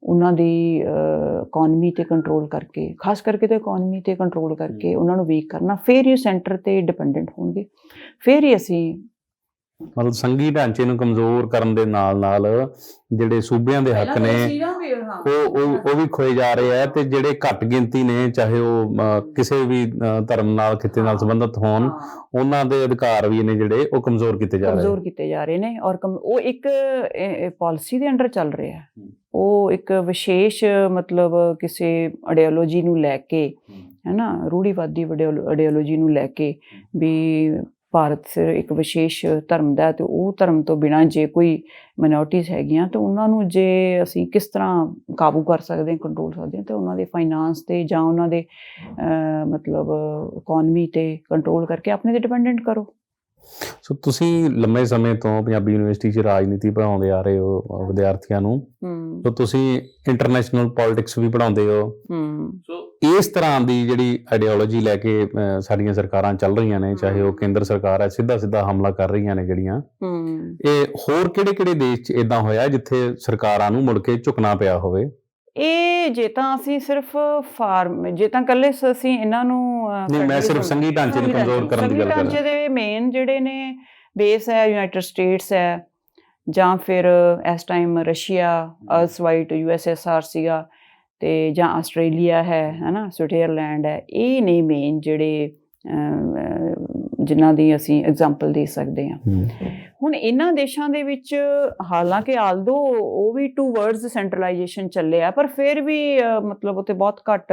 ਉਹਨਾਂ ਦੀ ਇਕੋਨਮੀ ਤੇ ਕੰਟਰੋਲ ਕਰਕੇ, ਖਾਸ ਕਰਕੇ ਤੇ ਇਕੋਨਮੀ ਤੇ ਕੰਟਰੋਲ ਕਰਕੇ ਉਹਨਾਂ ਨੂੰ ਵੀਕ ਕਰਨਾ। ਫਿਰ ਹੀ ਸੈਂਟਰ ਤੇ ਡਿਪੈਂਡੈਂਟ ਹੋਣਗੇ, ਫਿਰ ਹੀ ਅਸੀਂ ਮਤਲਬ ਸੰਘੀ ਢਾਂਚੇ ਨੂੰ ਕਮਜ਼ੋਰ ਕਰਨ ਦੇ ਨਾਲ ਜਿਹੜੇ ਸੂਬਿਆਂ ਦੇ ਹੱਕ ਨੇ ਉਹ ਵੀ ਖੋਏ ਜਾ ਰਹੇ ਆ, ਤੇ ਜਿਹੜੇ ਘੱਟ ਗਿਣਤੀ ਨੇ, ਚਾਹੇ ਉਹ ਕਿਸੇ ਵੀ ਧਰਮ ਨਾਲ, ਖਿੱਤੇ ਨਾਲ ਸੰਬੰਧਿਤ ਹੋਣ, ਉਹਨਾਂ ਦੇ ਅਧਿਕਾਰ ਵੀ ਨੇ ਜਿਹੜੇ ਉਹ ਕਮਜ਼ੋਰ ਕੀਤੇ ਜਾ ਰਹੇ ਨੇ। ਔਰ ਉਹ ਇੱਕ ਪਾਲਿਸੀ ਦੇ ਅੰਡਰ ਚੱਲ ਰਿਹਾ, ਉਹ ਇੱਕ ਵਿਸ਼ੇਸ਼ ਮਤਲਬ ਕਿਸੇ ਆਈਡੀਓਲੋਜੀ ਨੂੰ ਲੈ ਕੇ ਹੈ ਨਾ, ਰੂੜੀਵਾਦੀ ਆਈਡੀਓਲੋਜੀ ਨੂੰ ਲੈ ਕੇ ਵੀ ਭਾਰਤ ਇੱਕ ਵਿਸ਼ੇਸ਼ ਧਰਮ ਦਾ, ਤੇ ਉਹ ਧਰਮ ਤੋਂ ਬਿਨਾਂ ਜੇ ਕੋਈ ਮਿਨੋਰਟੀਜ਼ ਹੈਗੀਆਂ ਤਾਂ ਉਹਨਾਂ ਨੂੰ ਜੇ ਅਸੀਂ ਕਿਸ ਤਰ੍ਹਾਂ ਕਾਬੂ ਕਰ ਸਕਦੇ ਹਾਂ, ਕੰਟਰੋਲ ਸਕਦੇ ਹਾਂ, ਤਾਂ ਉਹਨਾਂ ਦੇ ਫਾਈਨਾਂਸ ਤੇ ਜਾਂ ਉਹਨਾਂ ਦੇ ਮਤਲਬ ਇਕੋਨਮੀ ਤੇ ਕੰਟਰੋਲ ਕਰਕੇ ਆਪਣੇ ਤੇ ਡਿਪੈਂਡੈਂਟ ਕਰੋ। ਸੋ ਤੁਸੀਂ ਲੰਮੇ ਸਮੇਂ ਤੋਂ ਪੰਜਾਬੀ ਯੂਨੀਵਰਸਿਟੀ 'ਚ ਰਾਜਨੀਤੀ ਪੜ੍ਹਾਉਂਦੇ ਆ ਰਹੇ ਹੋ ਵਿਦਿਆਰਥੀਆਂ ਨੂੰ, ਸੋ ਤੁਸੀਂ ਇੰਟਰਨੈਸ਼ਨਲ ਪੋਲਿਟਿਕਸ ਵੀ ਪੜ੍ਹਾਉਂਦੇ ਹੋ। ਸੋ ਇਸ ਤਰ੍ਹਾਂ ਦੀ ਜਿਹੜੀ ਆਈਡੀਓਲੋਜੀ ਲੈ ਕੇ ਸਾਡੀਆਂ ਸਰਕਾਰਾਂ ਚੱਲ ਰਹੀਆਂ ਨੇ, ਚਾਹੇ ਉਹ ਕੇਂਦਰ ਸਰਕਾਰ ਹੈ, ਸਿੱਧਾ ਹਮਲਾ ਕਰ ਰਹੀਆਂ ਨੇ ਜਿਹੜੀਆਂ, ਇਹ ਹੋਰ ਕਿਹੜੇ ਦੇਸ਼ 'ਚ ਇਦਾਂ ਹੋਇਆ ਜਿੱਥੇ ਸਰਕਾਰਾਂ ਨੂੰ ਮੁੜ ਕੇ ਝੁਕਣਾ ਪਿਆ ਹੋਵੇ? ਇਹ ਜੇ ਤਾਂ ਅਸੀਂ ਸਿਰਫ ਜੇ ਤਾਂ ਇਕੱਲੇ ਅਸੀਂ ਇਹਨਾਂ ਨੂੰ ਨਹੀਂ, ਮੈਂ ਸਿਰਫ ਸੰਘੀ ਢਾਂਚੇ ਨੂੰ ਕਮਜ਼ੋਰ ਕਰਨ ਦੀ ਗੱਲ ਕਰ ਰਿਹਾ। ਢਾਂਚੇ ਦੇ ਮੇਨ ਜਿਹੜੇ ਨੇ ਬੇਸ ਹੈ ਯੂਨਾਈਟਿਡ ਸਟੇਟਸ ਹੈ, ਜਾਂ ਫਿਰ ਇਸ ਟਾਈਮ ਰਸ਼ੀਆ, ਅਰਸਵਾਈਟ USSR ਸੀਗਾ, ਤੇ ਜਾਂ ਆਸਟ੍ਰੇਲੀਆ ਹੈ ਨਾ, ਸਵਿਟਜ਼ਰਲੈਂਡ ਹੈ। ਇਹ ਨੇ ਮੇਨ ਜਿਹੜੇ ਜਿਨ੍ਹਾਂ ਦੀ ਅਸੀਂ ਐਗਜ਼ਾਮਪਲ ਦੇ ਸਕਦੇ ਹਾਂ। ਹੁਣ ਇਹਨਾਂ ਦੇਸ਼ਾਂ ਦੇ ਵਿੱਚ ਹਾਲਾਂਕਿ ਆਲਦੋ ਉਹ ਵੀ ਟੂਵਰਡਸ ਸੈਂਟਰਲਾਈਜੇਸ਼ਨ ਚੱਲੇ ਆ, ਪਰ ਫਿਰ ਵੀ ਮਤਲਬ ਉੱਥੇ ਬਹੁਤ ਘੱਟ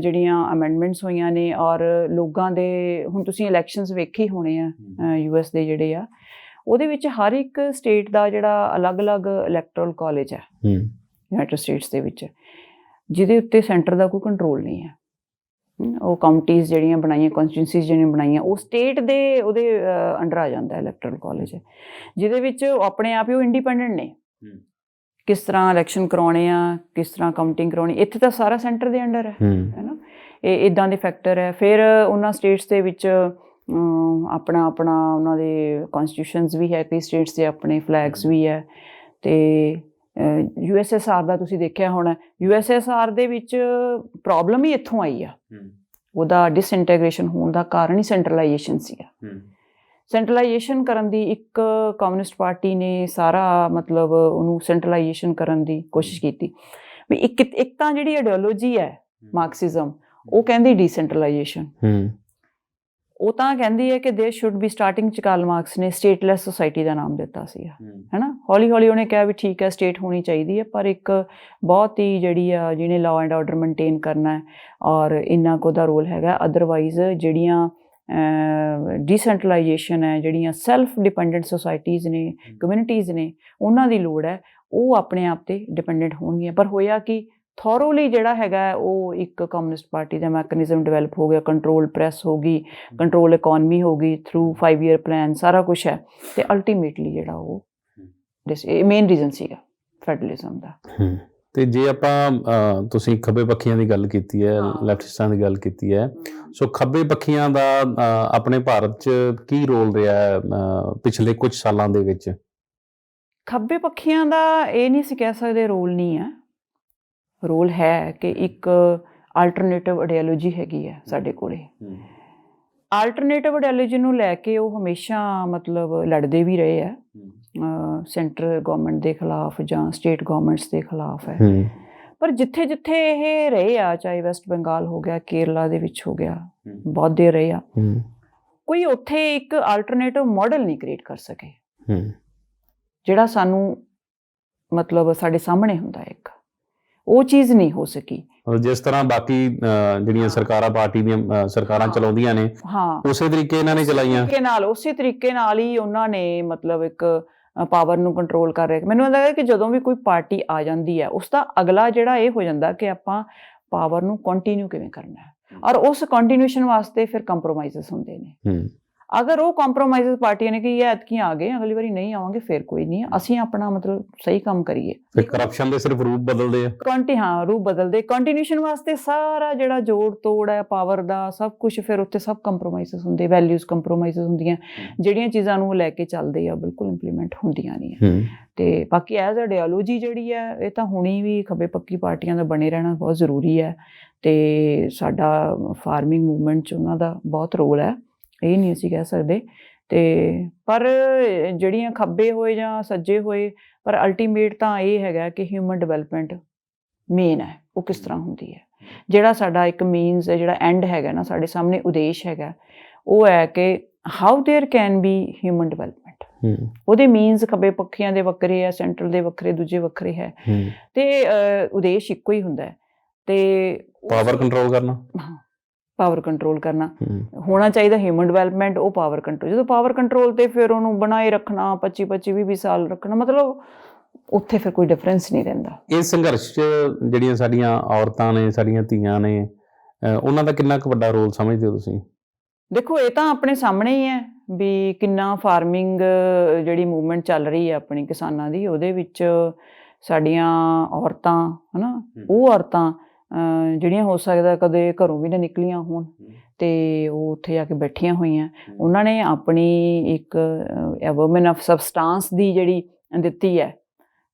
ਜਿਹੜੀਆਂ ਅਮੈਂਡਮੈਂਟਸ ਹੋਈਆਂ ਨੇ। ਔਰ ਲੋਕਾਂ ਦੇ ਹੁਣ ਤੁਸੀਂ ਇਲੈਕਸ਼ਨਸ ਵੇਖੇ ਹੋਣੇ ਆ US ਦੇ ਜਿਹੜੇ ਆ, ਉਹਦੇ ਵਿੱਚ ਹਰ ਇੱਕ ਸਟੇਟ ਦਾ ਜਿਹੜਾ ਅਲੱਗ-ਅਲੱਗ ਇਲੈਕਟੋਰਲ ਕਾਲਜ ਹੈ ਯੂਨਾਈਟਿਡ ਸਟੇਟਸ ਦੇ ਵਿੱਚ, ਜਿਹਦੇ ਉੱਤੇ ਸੈਂਟਰ ਦਾ ਕੋਈ ਕੰਟਰੋਲ ਨਹੀਂ ਹੈ। ਉਹ ਕਾਊਂਟੀਜ਼ ਜਿਹੜੀਆਂ ਬਣਾਈਆਂ, ਕੌਂਸਟੀਟਿਊਂਸੀਜ਼ ਜਿਹੜੀਆਂ ਬਣਾਈਆਂ, ਉਹ ਸਟੇਟ ਦੇ ਉਹਦੇ ਅੰਡਰ ਆ ਜਾਂਦਾ ਇਲੈਕਟੋਰਲ ਕਾਲਜ, ਜਿਹਦੇ ਵਿੱਚ ਉਹ ਆਪਣੇ ਆਪ ਹੀ ਉਹ ਇੰਡੀਪੈਂਡੈਂਟ ਨੇ। ਕਿਸ ਤਰ੍ਹਾਂ ਇਲੈਕਸ਼ਨ ਕਰਾਉਣੇ ਆ, ਕਿਸ ਤਰ੍ਹਾਂ ਕਾਊਂਟਿੰਗ ਕਰਾਉਣੀ, ਇੱਥੇ ਤਾਂ ਸਾਰਾ ਸੈਂਟਰ ਦੇ ਅੰਡਰ ਹੈ ਨਾ। ਇਹ ਇੱਦਾਂ ਦੇ ਫੈਕਟਰ ਹੈ। ਫਿਰ ਉਹਨਾਂ ਸਟੇਟਸ ਦੇ ਵਿੱਚ ਆਪਣਾ ਉਹਨਾਂ ਦੇ ਕੌਂਸਟੀਟਿਊਸ਼ਨਸ ਵੀ ਹੈ, ਕਈ ਸਟੇਟਸ ਦੇ ਆਪਣੇ ਫਲੈਗਸ ਵੀ ਹੈ। ਤੇ USSR ਦਾ ਤੁਸੀਂ ਦੇਖਿਆ ਹੋਣਾ, USSR ਦੇ ਵਿੱਚ ਪ੍ਰੋਬਲਮ ਹੀ ਇੱਥੋਂ ਆਈ ਆ। ਉਹਦਾ ਡਿਸਇੰਟੈਗ੍ਰੇਸ਼ਨ ਹੋਣ ਦਾ ਕਾਰਨ ਹੀ ਸੈਂਟਰਲਾਈਜੇਸ਼ਨ ਸੀਗਾ। ਸੈਂਟਰਲਾਈਜੇਸ਼ਨ ਕਰਨ ਦੀ ਇੱਕ ਕਮਿਊਨਿਸਟ ਪਾਰਟੀ ਨੇ ਸਾਰਾ ਮਤਲਬ ਉਹਨੂੰ ਸੈਂਟਰਲਾਈਜੇਸ਼ਨ ਕਰਨ ਦੀ ਕੋਸ਼ਿਸ਼ ਕੀਤੀ ਵੀ ਇੱਕ ਤਾਂ ਜਿਹੜੀ ਆਈਡੀਓਲੋਜੀ ਹੈ ਮਾਰਕਸਿਜ਼ਮ, ਉਹ ਕਹਿੰਦੀ ਡੀਸੈਂਟਰਲਾਈਜੇਸ਼ਨ, ਉਹ ਤਾਂ ਕਹਿੰਦੀ ਹੈ ਕਿ ਦੇਰ ਸ਼ੁੱਡ ਬੀ ਸਟਾਰਟਿੰਗ 'ਚ ਕਾਰਲ ਮਾਰਕਸ ਨੇ ਸਟੇਟਲੈਸ ਸੁਸਾਇਟੀ ਦਾ ਨਾਮ ਦਿੱਤਾ ਸੀਗਾ, ਹੈ ਨਾ। ਹੌਲੀ ਹੌਲੀ ਉਹਨੇ ਕਿਹਾ ਵੀ ਠੀਕ ਹੈ ਸਟੇਟ ਹੋਣੀ ਚਾਹੀਦੀ ਹੈ, ਪਰ ਇੱਕ ਬਹੁਤ ਹੀ ਜਿਹੜੀ ਆ ਜਿਹਨੇ ਲਾਅ ਐਂਡ ਆਰਡਰ ਮੇਨਟੇਨ ਕਰਨਾ ਹੈ ਔਰ ਇੰਨਾ ਕੁ ਉਹਦਾ ਰੋਲ ਹੈਗਾ। ਅਦਰਵਾਈਜ਼ ਜਿਹੜੀਆਂ ਡੀਸੈਂਟਰਲਾਈਜੇਸ਼ਨ ਹੈ, ਜਿਹੜੀਆਂ ਸੈਲਫ ਡਿਪੈਂਡੈਂਟ ਸੁਸਾਇਟੀਜ਼ ਨੇ, ਕਮਿਊਨਿਟੀਜ਼ ਨੇ, ਉਹਨਾਂ ਦੀ ਲੋੜ ਹੈ, ਉਹ ਆਪਣੇ ਆਪ 'ਤੇ ਡਿਪੈਂਡੈਂਟ ਹੋਣਗੀਆਂ। ਪਰ ਹੋਇਆ ਕਿ ਥੋਰੋਲੀ ਜਿਹੜਾ ਹੈਗਾ ਉਹ ਇੱਕ ਕਮਿਊਨਿਸਟ ਪਾਰਟੀ ਦਾ ਮੈਕੈਨਿਜ਼ਮ ਡਿਵੈਲਪ ਹੋ ਗਿਆ, ਕੰਟਰੋਲ ਪ੍ਰੈਸ ਹੋ ਗਈ, ਕੰਟਰੋਲ ਇਕੋਨਮੀ ਹੋ ਗਈ ਥਰੂ 5 ਈਅਰ ਪਲਾਨ, ਸਾਰਾ ਕੁਛ ਹੈ। ਅਤੇ ਅਲਟੀਮੇਟਲੀ ਜਿਹੜਾ ਉਹ ਮੇਨ ਰੀਜ਼ਨ ਸੀਗਾ ਫੈਡਰਲਿਜ਼ਮ ਦਾ। ਤੇ ਜੇ ਆਪਾਂ ਤੁਸੀਂ ਖੱਬੇ ਪੱਖੀਆਂ ਦੀ ਗੱਲ ਕੀਤੀ ਹੈ, ਲੈਫਟਿਸਟਾਂ ਦੀ ਗੱਲ ਕੀਤੀ ਹੈ, ਸੋ ਖੱਬੇ ਪੱਖੀਆਂ ਦਾ ਆਪਣੇ ਭਾਰਤ 'ਚ ਕੀ ਰੋਲ ਰਿਹਾ ਹੈ ਪਿਛਲੇ ਕੁਝ ਸਾਲਾਂ ਦੇ ਵਿੱਚ? ਖੱਬੇ ਪੱਖੀਆਂ ਦਾ ਇਹ ਨਹੀਂ ਸੀ ਕਹਿ ਸਕਦੇ ਰੋਲ ਨਹੀਂ ਹੈ, ਰੋਲ ਹੈ ਕਿ ਇੱਕ ਆਲਟਰਨੇਟਿਵ ਆਈਡੀਓਲੋਜੀ ਹੈਗੀ ਹੈ ਸਾਡੇ ਕੋਲੇ। ਆਲਟਰਨੇਟਿਵ ਆਈਡੀਓਲੋਜੀ ਨੂੰ ਲੈ ਕੇ ਉਹ ਹਮੇਸ਼ਾ ਮਤਲਬ ਲੜਦੇ ਵੀ ਰਹੇ ਆ, ਸੈਂਟਰ ਗੌਰਮੈਂਟ ਦੇ ਖਿਲਾਫ ਜਾਂ ਸਟੇਟ ਗੌਰਮੈਂਟਸ ਦੇ ਖਿਲਾਫ ਹੈ। ਪਰ ਜਿੱਥੇ ਜਿੱਥੇ ਇਹ ਰਹੇ ਆ, ਚਾਹੇ ਵੈਸਟ ਬੰਗਾਲ ਹੋ ਗਿਆ, ਕੇਰਲਾ ਦੇ ਵਿੱਚ ਹੋ ਗਿਆ, ਬਹੁਤ ਦੇਰ ਰਹੇ ਆ, ਕੋਈ ਉੱਥੇ ਇੱਕ ਆਲਟਰਨੇਟਿਵ ਮਾਡਲ ਨਹੀਂ ਕ੍ਰੀਏਟ ਕਰ ਸਕੇ ਜਿਹੜਾ ਸਾਨੂੰ ਮਤਲਬ ਸਾਡੇ ਸਾਹਮਣੇ ਹੁੰਦਾ ਇੱਕ, ਉਹ ਚੀਜ਼ ਨਹੀਂ ਹੋ ਸਕੀ। ਜਿਸ ਤਰ੍ਹਾਂ ਬਾਕੀ ਜਿਹੜੀਆਂ ਸਰਕਾਰਾਂ ਪਾਰਟੀ ਦੀਆਂ ਸਰਕਾਰਾਂ ਚਲਾਉਂਦੀਆਂ ਨੇ, ਉਸੇ ਤਰੀਕੇ ਇਹਨਾਂ ਨੇ ਚਲਾਈਆਂ, ਉਸੇ ਤਰੀਕੇ ਨਾਲ ਹੀ ਉਹਨਾਂ ਨੇ ਮਤਲਬ ਇੱਕ ਪਾਵਰ ਨੂੰ ਕੰਟਰੋਲ ਕਰ ਰਹੇ। ਮੈਨੂੰ ਲੱਗਦਾ ਕਿ ਜਦੋਂ ਵੀ ਕੋਈ ਪਾਰਟੀ ਆ ਜਾਂਦੀ ਹੈ, ਉਸ ਦਾ ਅਗਲਾ ਜਿਹੜਾ ਇਹ ਹੋ ਜਾਂਦਾ ਕਿ ਆਪਾਂ ਪਾਵਰ ਨੂੰ ਕੰਟੀਨਿਊ ਕਿਵੇਂ ਕਰਨਾ ਹੈ, ਔਰ ਉਸ ਕੰਟੀਨਿਊਸ਼ਨ ਵਾਸਤੇ ਫਿਰ ਕੰਪਰੋਮਾਈਜ਼ਸ ਹੁੰਦੇ ਨੇ। ਅਗਰ ਉਹ ਕੰਪਰੋਮਾਈਜ਼ਸ ਪਾਰਟੀਆਂ ਨੇ ਕਿ ਇਹ ਐਤਕੀ ਆ ਗਏ, ਅਗਲੀ ਵਾਰੀ ਨਹੀਂ ਆਵਾਂਗੇ, ਫਿਰ ਕੋਈ ਨਹੀਂ, ਅਸੀਂ ਆਪਣਾ ਮਤਲਬ ਸਹੀ ਕੰਮ ਕਰੀਏ। ਫਿਰ ਕਰਪਸ਼ਨ ਦੇ ਸਿਰਫ ਰੂਪ ਬਦਲਦੇ ਆ, ਰੂਪ ਬਦਲਦੇ। ਕੰਟੀਨਿਊਸ਼ਨ ਵਾਸਤੇ ਸਾਰਾ ਜਿਹੜਾ ਜੋੜ ਤੋੜ ਹੈ ਪਾਵਰ ਦਾ, ਸਭ ਕੁਝ ਫਿਰ ਉੱਥੇ ਸਭ ਕੰਪਰੋਮਾਈਜ਼ਸ ਹੁੰਦੇ, ਵੈਲਿਊਜ਼ ਕੰਪਰੋਮਾਈਜ਼ਸ ਹੁੰਦੀਆਂ, ਜਿਹੜੀਆਂ ਚੀਜ਼ਾਂ ਨੂੰ ਲੈ ਕੇ ਚੱਲਦੇ ਆ ਬਿਲਕੁਲ ਇੰਪਲੀਮੈਂਟ ਹੁੰਦੀਆਂ ਨਹੀਂ ਹੈ। ਤੇ ਬਾਕੀ ਐਜ਼ ਆਈਡੀਓਲੋਜੀ ਜਿਹੜੀ ਹੈ, ਇਹ ਤਾਂ ਹੁਣੀ ਵੀ ਖੱਬੇ ਪੱਕੀ ਪਾਰਟੀਆਂ ਦਾ ਬਣੇ ਰਹਿਣਾ ਬਹੁਤ ਜ਼ਰੂਰੀ ਹੈ। ਤੇ ਸਾਡਾ ਫਾਰਮਿੰਗ ਮੂਵਮੈਂਟ 'ਚ ਉਹਨਾਂ ਦਾ ਬਹੁਤ ਰੋਲ ਹੈ, ਇਹ ਨਹੀਂ ਅਸੀਂ ਕਹਿ ਸਕਦੇ। ਤੇ ਪਰ ਜਿਹੜੀਆਂ ਖੱਬੇ ਹੋਏ ਜਾਂ ਸੱਜੇ ਹੋਏ, ਪਰ ਅਲਟੀਮੇਟ ਤਾਂ ਇਹ ਹੈਗਾ ਕਿ ਹਿਊਮਨ ਡਿਵੈਲਪਮੈਂਟ ਮੇਨ ਹੈ, ਉਹ ਕਿਸ ਤਰ੍ਹਾਂ ਹੁੰਦੀ ਹੈ। ਜਿਹੜਾ ਸਾਡਾ ਇੱਕ ਮੀਨਸ ਹੈ, ਜਿਹੜਾ ਐਂਡ ਹੈਗਾ ਨਾ, ਸਾਡੇ ਸਾਹਮਣੇ ਉਦੇਸ਼ ਹੈਗਾ, ਉਹ ਹੈ ਕਿ how there can be human development. ਉਹਦੇ ਮੀਨਸ ਖੱਬੇ ਪੱਖੀਆਂ ਦੇ ਵੱਖਰੇ ਹੈ, ਸੈਂਟਰਲ ਦੇ ਵੱਖਰੇ, ਦੂਜੇ ਵੱਖਰੇ ਹੈ, ਤੇ ਉਦੇਸ਼ ਇੱਕੋ ਹੀ ਹੁੰਦਾ ਹੈ। ਤੇ ਪਾਵਰ ਕੰਟਰੋਲ ਕਰਨਾ, ਪਾਵਰ ਕੰਟਰੋਲ ਕਰਨਾ ਹੋਣਾ ਚਾਹੀਦਾ, ਹਿਊਮਨ ਡਿਵੈਲਪਮੈਂਟ, ਉਹ ਪਾਵਰ ਕੰਟਰੋਲ। ਜਦੋਂ ਪਾਵਰ ਕੰਟਰੋਲ ਤੇ ਫਿਰ ਉਹਨੂੰ ਬਣਾਏ ਰੱਖਣਾ 25-25 20 ਸਾਲ ਰੱਖਣਾ, ਮਤਲਬ ਉੱਥੇ ਫਿਰ ਕੋਈ ਡਿਫਰੈਂਸ ਨਹੀਂ ਰਹਿੰਦਾ। ਇਸ ਸੰਘਰਸ਼ 'ਚ ਜਿਹੜੀਆਂ ਸਾਡੀਆਂ ਔਰਤਾਂ ਨੇ, ਸਾਡੀਆਂ ਧੀਆਂ ਨੇ, ਉਹਨਾਂ ਦਾ ਕਿੰਨਾ ਕੁ ਵੱਡਾ ਰੋਲ ਸਮਝਦੇ ਹੋ ਤੁਸੀਂ? ਦੇਖੋ, ਇਹ ਤਾਂ ਆਪਣੇ ਸਾਹਮਣੇ ਹੀ ਹੈ ਵੀ ਕਿੰਨਾ ਫਾਰਮਿੰਗ ਜਿਹੜੀ ਮੂਵਮੈਂਟ ਚੱਲ ਰਹੀ ਹੈ ਆਪਣੀ ਕਿਸਾਨਾਂ ਦੀ, ਉਹਦੇ ਵਿੱਚ ਸਾਡੀਆਂ ਔਰਤਾਂ, ਹੈ ਨਾ, ਉਹ ਔਰਤਾਂ ਜਿਹੜੀਆਂ ਹੋ ਸਕਦਾ ਕਦੇ ਘਰੋਂ ਵੀ ਨਾ ਨਿਕਲੀਆਂ ਹੋਣ, ਤੇ ਉਹ ਉੱਥੇ ਜਾ ਕੇ ਬੈਠੀਆਂ ਹੋਈਆਂ। ਉਹਨਾਂ ਨੇ ਆਪਣੀ ਇੱਕ ਵੂਮਨ ਆਫ ਸਬਸਟਾਂਸ ਦੀ ਜਿਹੜੀ ਦਿੱਤੀ ਹੈ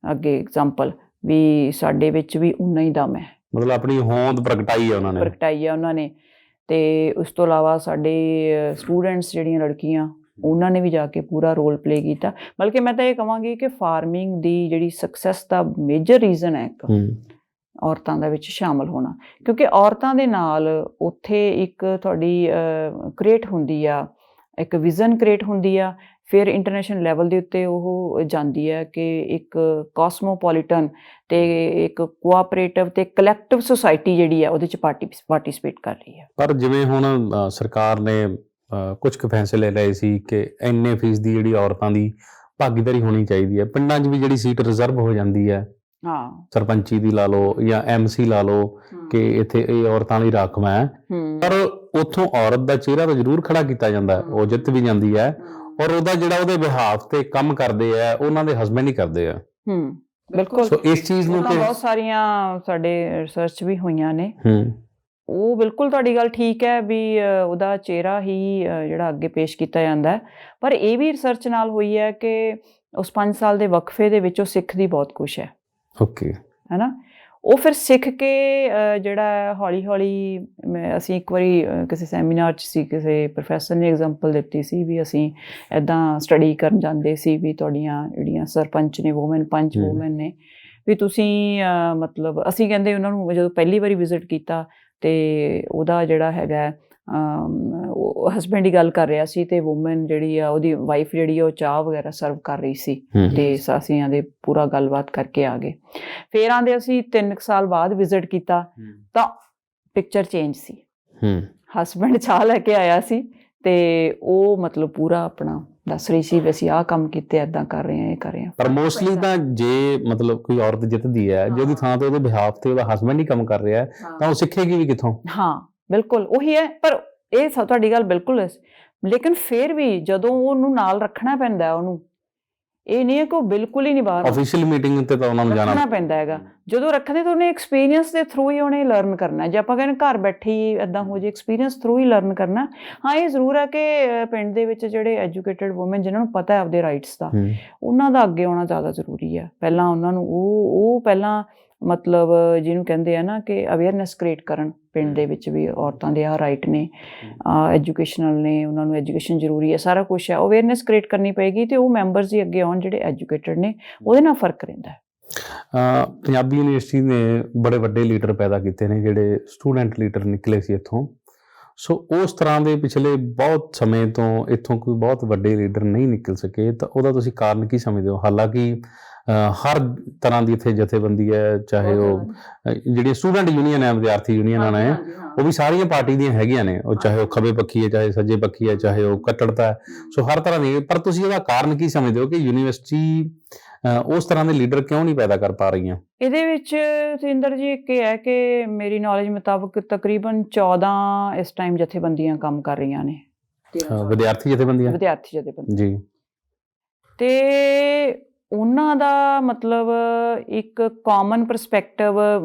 ਅੱਗੇ ਐਗਜ਼ਾਮਪਲ, ਵੀ ਸਾਡੇ ਵਿੱਚ ਵੀ ਉਨਾ ਹੀ ਦਮ ਹੈ, ਮਤਲਬ ਆਪਣੀ ਹੋਂਦ ਪ੍ਰਗਟਾਈ ਹੈ ਉਹਨਾਂ ਨੇ। ਤੇ ਉਸ ਤੋਂ ਇਲਾਵਾ ਸਾਡੇ ਸਟੂਡੈਂਟਸ ਜਿਹੜੀਆਂ ਲੜਕੀਆਂ, ਉਹਨਾਂ ਨੇ ਵੀ ਜਾ ਕੇ ਪੂਰਾ ਰੋਲ ਪਲੇ ਕੀਤਾ। ਬਲਕਿ ਮੈਂ ਤਾਂ ਇਹ ਕਹਾਂਗੀ ਕਿ ਫਾਰਮਿੰਗ ਦੀ ਜਿਹੜੀ ਸਕਸੈਸ ਦਾ ਮੇਜਰ ਰੀਜ਼ਨ ਹੈ ਇੱਕ ਔਰਤਾਂ ਦਾ ਵਿੱਚ ਸ਼ਾਮਲ ਹੋਣਾ, ਕਿਉਂਕਿ ਔਰਤਾਂ ਦੇ ਨਾਲ ਉੱਥੇ ਇੱਕ ਤੁਹਾਡੀ ਕ੍ਰੀਏਟ ਹੁੰਦੀ ਆ, ਇੱਕ ਵਿਜ਼ਨ ਕ੍ਰੀਏਟ ਹੁੰਦੀ ਆ। ਫਿਰ ਇੰਟਰਨੈਸ਼ਨਲ ਲੈਵਲ ਦੇ ਉੱਤੇ ਉਹ ਜਾਂਦੀ ਹੈ ਕਿ ਇੱਕ ਕਾਸਮੋਪੋਲੀਟਨ ਤੇ ਇੱਕ ਕੋਆਪਰੇਟਿਵ ਤੇ ਕਲੈਕਟਿਵ ਸੁਸਾਇਟੀ ਜਿਹੜੀ ਆ ਉਹਦੇ 'ਚ ਪਾਰਟੀਸਪੇਟ ਕਰ ਰਹੀ ਹੈ। ਪਰ ਜਿਵੇਂ ਹੁਣ ਸਰਕਾਰ ਨੇ ਕੁਝ ਕੁ ਫੈਸਲੇ ਲਏ ਸੀ ਕਿ ਇੰਨੇ ਫੀਸਦੀ ਦੀ ਜਿਹੜੀ ਔਰਤਾਂ ਦੀ ਭਾਗੀਦਾਰੀ ਹੋਣੀ ਚਾਹੀਦੀ ਹੈ, ਪਿੰਡਾਂ 'ਚ ਵੀ ਜਿਹੜੀ ਸੀਟ ਰਿਜ਼ਰਵ ਹੋ ਜਾਂਦੀ ਹੈ, ਸਰਪੰਚੀ ਦੀ ਲਾ ਲਓ ਜਾਂ MC ਲਾ ਲਓ, ਕਿ ਇੱਥੇ ਇਹ ਔਰਤਾਂ ਲਈ ਰਾਖਵਾਂ ਹੈ, ਪਰ ਉੱਥੋਂ ਔਰਤ ਦਾ ਚਿਹਰਾ ਤਾਂ ਜ਼ਰੂਰ ਖੜਾ ਕੀਤਾ ਜਾਂਦਾ, ਉਹ ਜਿੱਤ ਵੀ ਜਾਂਦੀ ਹੈ, ਔਰ ਉਹਦਾ ਜਿਹੜਾ ਉਹਦੇ ਬਿਹਾਫ ਤੇ ਕੰਮ ਕਰਦੇ ਆ ਉਹਨਾਂ ਦੇ ਹਸਬੈਂਡ ਹੀ ਕਰਦੇ ਆ। ਬਿਲਕੁਲ। ਸੋ ਇਸ ਚੀਜ਼ ਨੂੰ ਬਹੁਤ ਸਾਰੀਆਂ ਸਾਡੇ ਰਿਸਰਚ ਵੀ ਹੋਈਆਂ ਨੇ, ਉਹ ਬਿਲਕੁਲ ਤੁਹਾਡੀ ਗੱਲ ਠੀਕ ਹੈ ਵੀ ਉਹਦਾ ਚਿਹਰਾ ਹੀ ਜਿਹੜਾ ਅੱਗੇ ਪੇਸ਼ ਕੀਤਾ ਜਾਂਦਾ ਹੈ। ਪਰ ਇਹ ਵੀ ਰਿਸਰਚ ਨਾਲ ਹੋਈ ਹੈ ਕਿ ਉਸ 5 ਸਾਲ ਦੇ ਵਕਫੇ ਦੇ ਵਿੱਚ ਉਹ ਸਿੱਖਦੀ ਬਹੁਤ ਕੁਛ ਹੈ। ਓਕੇ, ਹੈ ਨਾ। ਉਹ ਫਿਰ ਸਿੱਖ ਕੇ ਜਿਹੜਾ ਹੌਲੀ ਹੌਲੀ, ਅਸੀਂ ਇੱਕ ਵਾਰੀ ਕਿਸੇ ਸੈਮੀਨਾਰ 'ਚ ਸੀ, ਕਿਸੇ ਪ੍ਰੋਫੈਸਰ ਨੇ ਐਗਜ਼ਾਮਪਲ ਦਿੱਤੀ ਸੀ ਵੀ ਅਸੀਂ ਇੱਦਾਂ ਸਟੱਡੀ ਕਰਨ ਜਾਂਦੇ ਸੀ ਵੀ ਤੁਹਾਡੀਆਂ ਜਿਹੜੀਆਂ ਸਰਪੰਚ ਨੇ ਵੂਮੈਨ, ਪੰਚ ਵੂਮੈਨ ਨੇ, ਵੀ ਤੁਸੀਂ ਮਤਲਬ ਅਸੀਂ ਕਹਿੰਦੇ ਉਹਨਾਂ ਨੂੰ ਜਦੋਂ ਪਹਿਲੀ ਵਾਰੀ ਵਿਜ਼ਿਟ ਕੀਤਾ ਤੇ ਉਹਦਾ ਜਿਹੜਾ ਹੈਗਾ ਹਸਬੈਂਡ ਦੀ ਗੱਲ ਕਰ ਰਿਹਾ ਸੀ ਤੇ ਵੂਮਨ ਜਿਹੜੀ ਆ ਉਹਦੀ ਵਾਈਫ ਜਿਹੜੀ ਆ ਉਹ ਚਾਹ ਵਗੈਰਾ ਸਰਵ ਕਰ ਰਹੀ ਸੀ ਤੇ ਅਸੀਂ ਆਂਦੇ ਪੂਰਾ ਗੱਲਬਾਤ ਕਰਕੇ ਆ ਗਏ। ਫਿਰ ਆਂਦੇ ਅਸੀਂ 3 ਸਾਲ ਬਾਅਦ ਵਿਜ਼ਿਟ ਕੀਤਾ ਤਾਂ ਪਿਕਚਰ ਚੇਂਜ ਸੀ। ਹਸਬੈਂਡ ਚਾਹ ਲੈ ਕੇ ਆਇਆ ਸੀ ਤੇ ਉਹ ਮਤਲਬ ਪੂਰਾ ਆਪਣਾ ਦੱਸ ਰਹੀ ਸੀ ਵੀ ਅਸੀਂ ਆਹ ਕੰਮ ਕੀਤੇ, ਏਦਾਂ ਕਰ ਰਹੇ ਹਾਂ, ਇਹ ਕਰ ਰਹੇ ਹਾਂ। ਪਰ ਮੋਸਟਲੀ ਤਾਂ ਜੇ ਮਤਲਬ ਕੋਈ ਔਰਤ ਜਿੱਤਦੀ ਹੈ ਜੇ ਉਹਦੀ ਥਾਂ ਤੇ ਉਹਦੇ ਬਿਹਾਫ ਤੇ ਉਹਦਾ ਹਸਬੈਂਡ ਹੀ ਕੰਮ ਕਰ ਰਿਹਾ ਤਾਂ ਉਹ ਸਿੱਖੇਗੀ ਵੀ ਕਿੱਥੋਂ? ਹਾਂ ਬਿਲਕੁਲ ਉਹੀ ਹੈ। ਪਰ ਇਹ ਤੁਹਾਡੀ ਗੱਲ ਬਿਲਕੁਲ ਹੈ, ਲੇਕਿਨ ਫਿਰ ਵੀ ਜਦੋਂ ਉਹਨੂੰ ਨਾਲ ਰੱਖਣਾ ਪੈਂਦਾ, ਉਹਨੂੰ ਇਹ ਨਹੀਂ ਹੈ ਕਿ ਉਹ ਬਿਲਕੁਲ ਹੀ ਨਹੀਂ ਬਾਹਰ ਆਫੀਸ਼ੀਅਲ ਮੀਟਿੰਗ ਤੇ ਤਾਂ ਉਹਨਾਂ ਨੂੰ ਜਾਣਾ ਪੈਂਦਾ ਹੈਗਾ। ਜਦੋਂ ਰੱਖਦੇ ਤਾਂ ਉਹਨੇ ਐਕਸਪੀਰੀਅੰਸ ਦੇ ਥਰੂ ਹੀ ਉਹਨੇ ਲਰਨ ਕਰਨਾ। ਜੇ ਆਪਾਂ ਕਹਿੰਦੇ ਘਰ ਬੈਠੇ ਹੀ ਇੱਦਾਂ ਹੋ ਜੇ, ਐਕਸਪੀਰੀਅੰਸ ਥਰੂ ਹੀ ਲਰਨ ਕਰਨਾ। ਹਾਂ ਇਹ ਜ਼ਰੂਰ ਹੈ ਕਿ ਪਿੰਡ ਦੇ ਵਿੱਚ ਜਿਹੜੇ ਐਜੂਕੇਟਡ ਵੂਮਨ ਜਿਨ੍ਹਾਂ ਨੂੰ ਪਤਾ ਹੈ ਆਪਦੇ ਰਾਈਟਸ ਦਾ, ਉਹਨਾਂ ਦਾ ਅੱਗੇ ਆਉਣਾ ਜ਼ਿਆਦਾ ਜ਼ਰੂਰੀ ਹੈ। ਪਹਿਲਾਂ ਉਹਨਾਂ ਨੂੰ ਉਹ ਪਹਿਲਾਂ ਮਤਲਬ ਜਿਹਨੂੰ ਕਹਿੰਦੇ ਆ ਨਾ ਕਿ ਅਵੇਅਰਨੈਸ ਕ੍ਰੀਏਟ ਕਰਨ ਪਿੰਡ ਦੇ ਵਿੱਚ ਵੀ ਔਰਤਾਂ ਦੇ ਆਹ ਰਾਈਟ ਨੇ, ਐਜੂਕੇਸ਼ਨਲ ਨੇ, ਉਹਨਾਂ ਨੂੰ ਐਜੂਕੇਸ਼ਨ ਜ਼ਰੂਰੀ ਹੈ, ਸਾਰਾ ਕੁਛ ਹੈ। ਅਵੇਅਰਨੈਸ ਕ੍ਰੀਏਟ ਕਰਨੀ ਪਏਗੀ ਤੇ ਉਹ ਮੈਂਬਰਸ ਹੀ ਅੱਗੇ ਆਉਣ ਜਿਹੜੇ ਐਜੂਕੇਟਡ ਨੇ, ਉਹਦੇ ਨਾਲ ਫਰਕ ਰਹਿੰਦਾ ਹੈ। ਪੰਜਾਬੀ ਯੂਨੀਵਰਸਿਟੀ ਨੇ ਬੜੇ ਵੱਡੇ ਲੀਡਰ ਪੈਦਾ ਕੀਤੇ ਨੇ, ਜਿਹੜੇ ਸਟੂਡੈਂਟ ਲੀਡਰ ਨਿਕਲੇ ਸੀ ਇੱਥੋਂ। ਸੋ ਉਸ ਤਰ੍ਹਾਂ ਦੇ ਪਿਛਲੇ ਬਹੁਤ ਸਮੇਂ ਤੋਂ ਇੱਥੋਂ ਕੋਈ ਬਹੁਤ ਵੱਡੇ ਲੀਡਰ ਨਹੀਂ ਨਿਕਲ ਸਕੇ, ਤਾਂ ਉਹਦਾ ਤੁਸੀਂ ਕਾਰਨ ਕੀ ਸਮਝਦੇ ਹੋ? ਹਾਲਾਂਕਿ ਹਰ ਤਰ੍ਹਾਂ ਦੀ ਇੱਥੇ ਜਥੇਬੰਦੀ ਹੈ, ਚਾਹੇ ਉਹ ਜਿਹੜੀ ਸਟੂਡੈਂਟ ਯੂਨੀਅਨ ਹੈ, ਵਿਦਿਆਰਥੀ ਯੂਨੀਅਨਾਂ ਨੇ, ਉਹ ਵੀ ਸਾਰੀਆਂ ਪਾਰਟੀ ਦੀਆਂ ਹੈਗੀਆਂ ਨੇ, ਉਹ ਚਾਹੇ ਉਹ ਖੱਬੇ ਪੱਖੀ ਹੈ, ਚਾਹੇ ਸੱਜੇ ਪੱਖੀ ਹੈ, ਚਾਹੇ ਉਹ ਕੱਟੜਤਾ ਹੈ, ਸੋ ਹਰ ਤਰ੍ਹਾਂ ਦੀ। ਪਰ ਤੁਸੀਂ ਉਹਦਾ ਕਾਰਨ ਕੀ ਸਮਝਦੇ ਹੋ ਕਿ ਯੂਨੀਵਰਸਿਟੀ ਉਸ ਤਰ੍ਹਾਂ ਦੇ ਲੀਡਰ ਕਿਉਂ ਨਹੀਂ ਪੈਦਾ ਕਰ ਪਾ ਰਹੀਆਂ? ਇਹਦੇ ਵਿੱਚ ਸੁਰਿੰਦਰ ਜੀ ਇੱਕ ਇਹ ਹੈ ਕਿ ਮੇਰੀ ਨੌਲੇਜ ਮੁਤਾਬਕ ਤਕਰੀਬਨ 14 ਇਸ ਟਾਈਮ ਜਥੇਬੰਦੀਆਂ ਕੰਮ ਕਰ ਰਹੀਆਂ ਨੇ। ਵਿਦਿਆਰਥੀ ਜਥੇਬੰਦੀਆਂ ਜੀ। ਤੇ ਉਹਨਾਂ ਦਾ ਮਤਲਬ ਇੱਕ ਕਾਮਨ ਪਰਸਪੈਕਟਿਵ,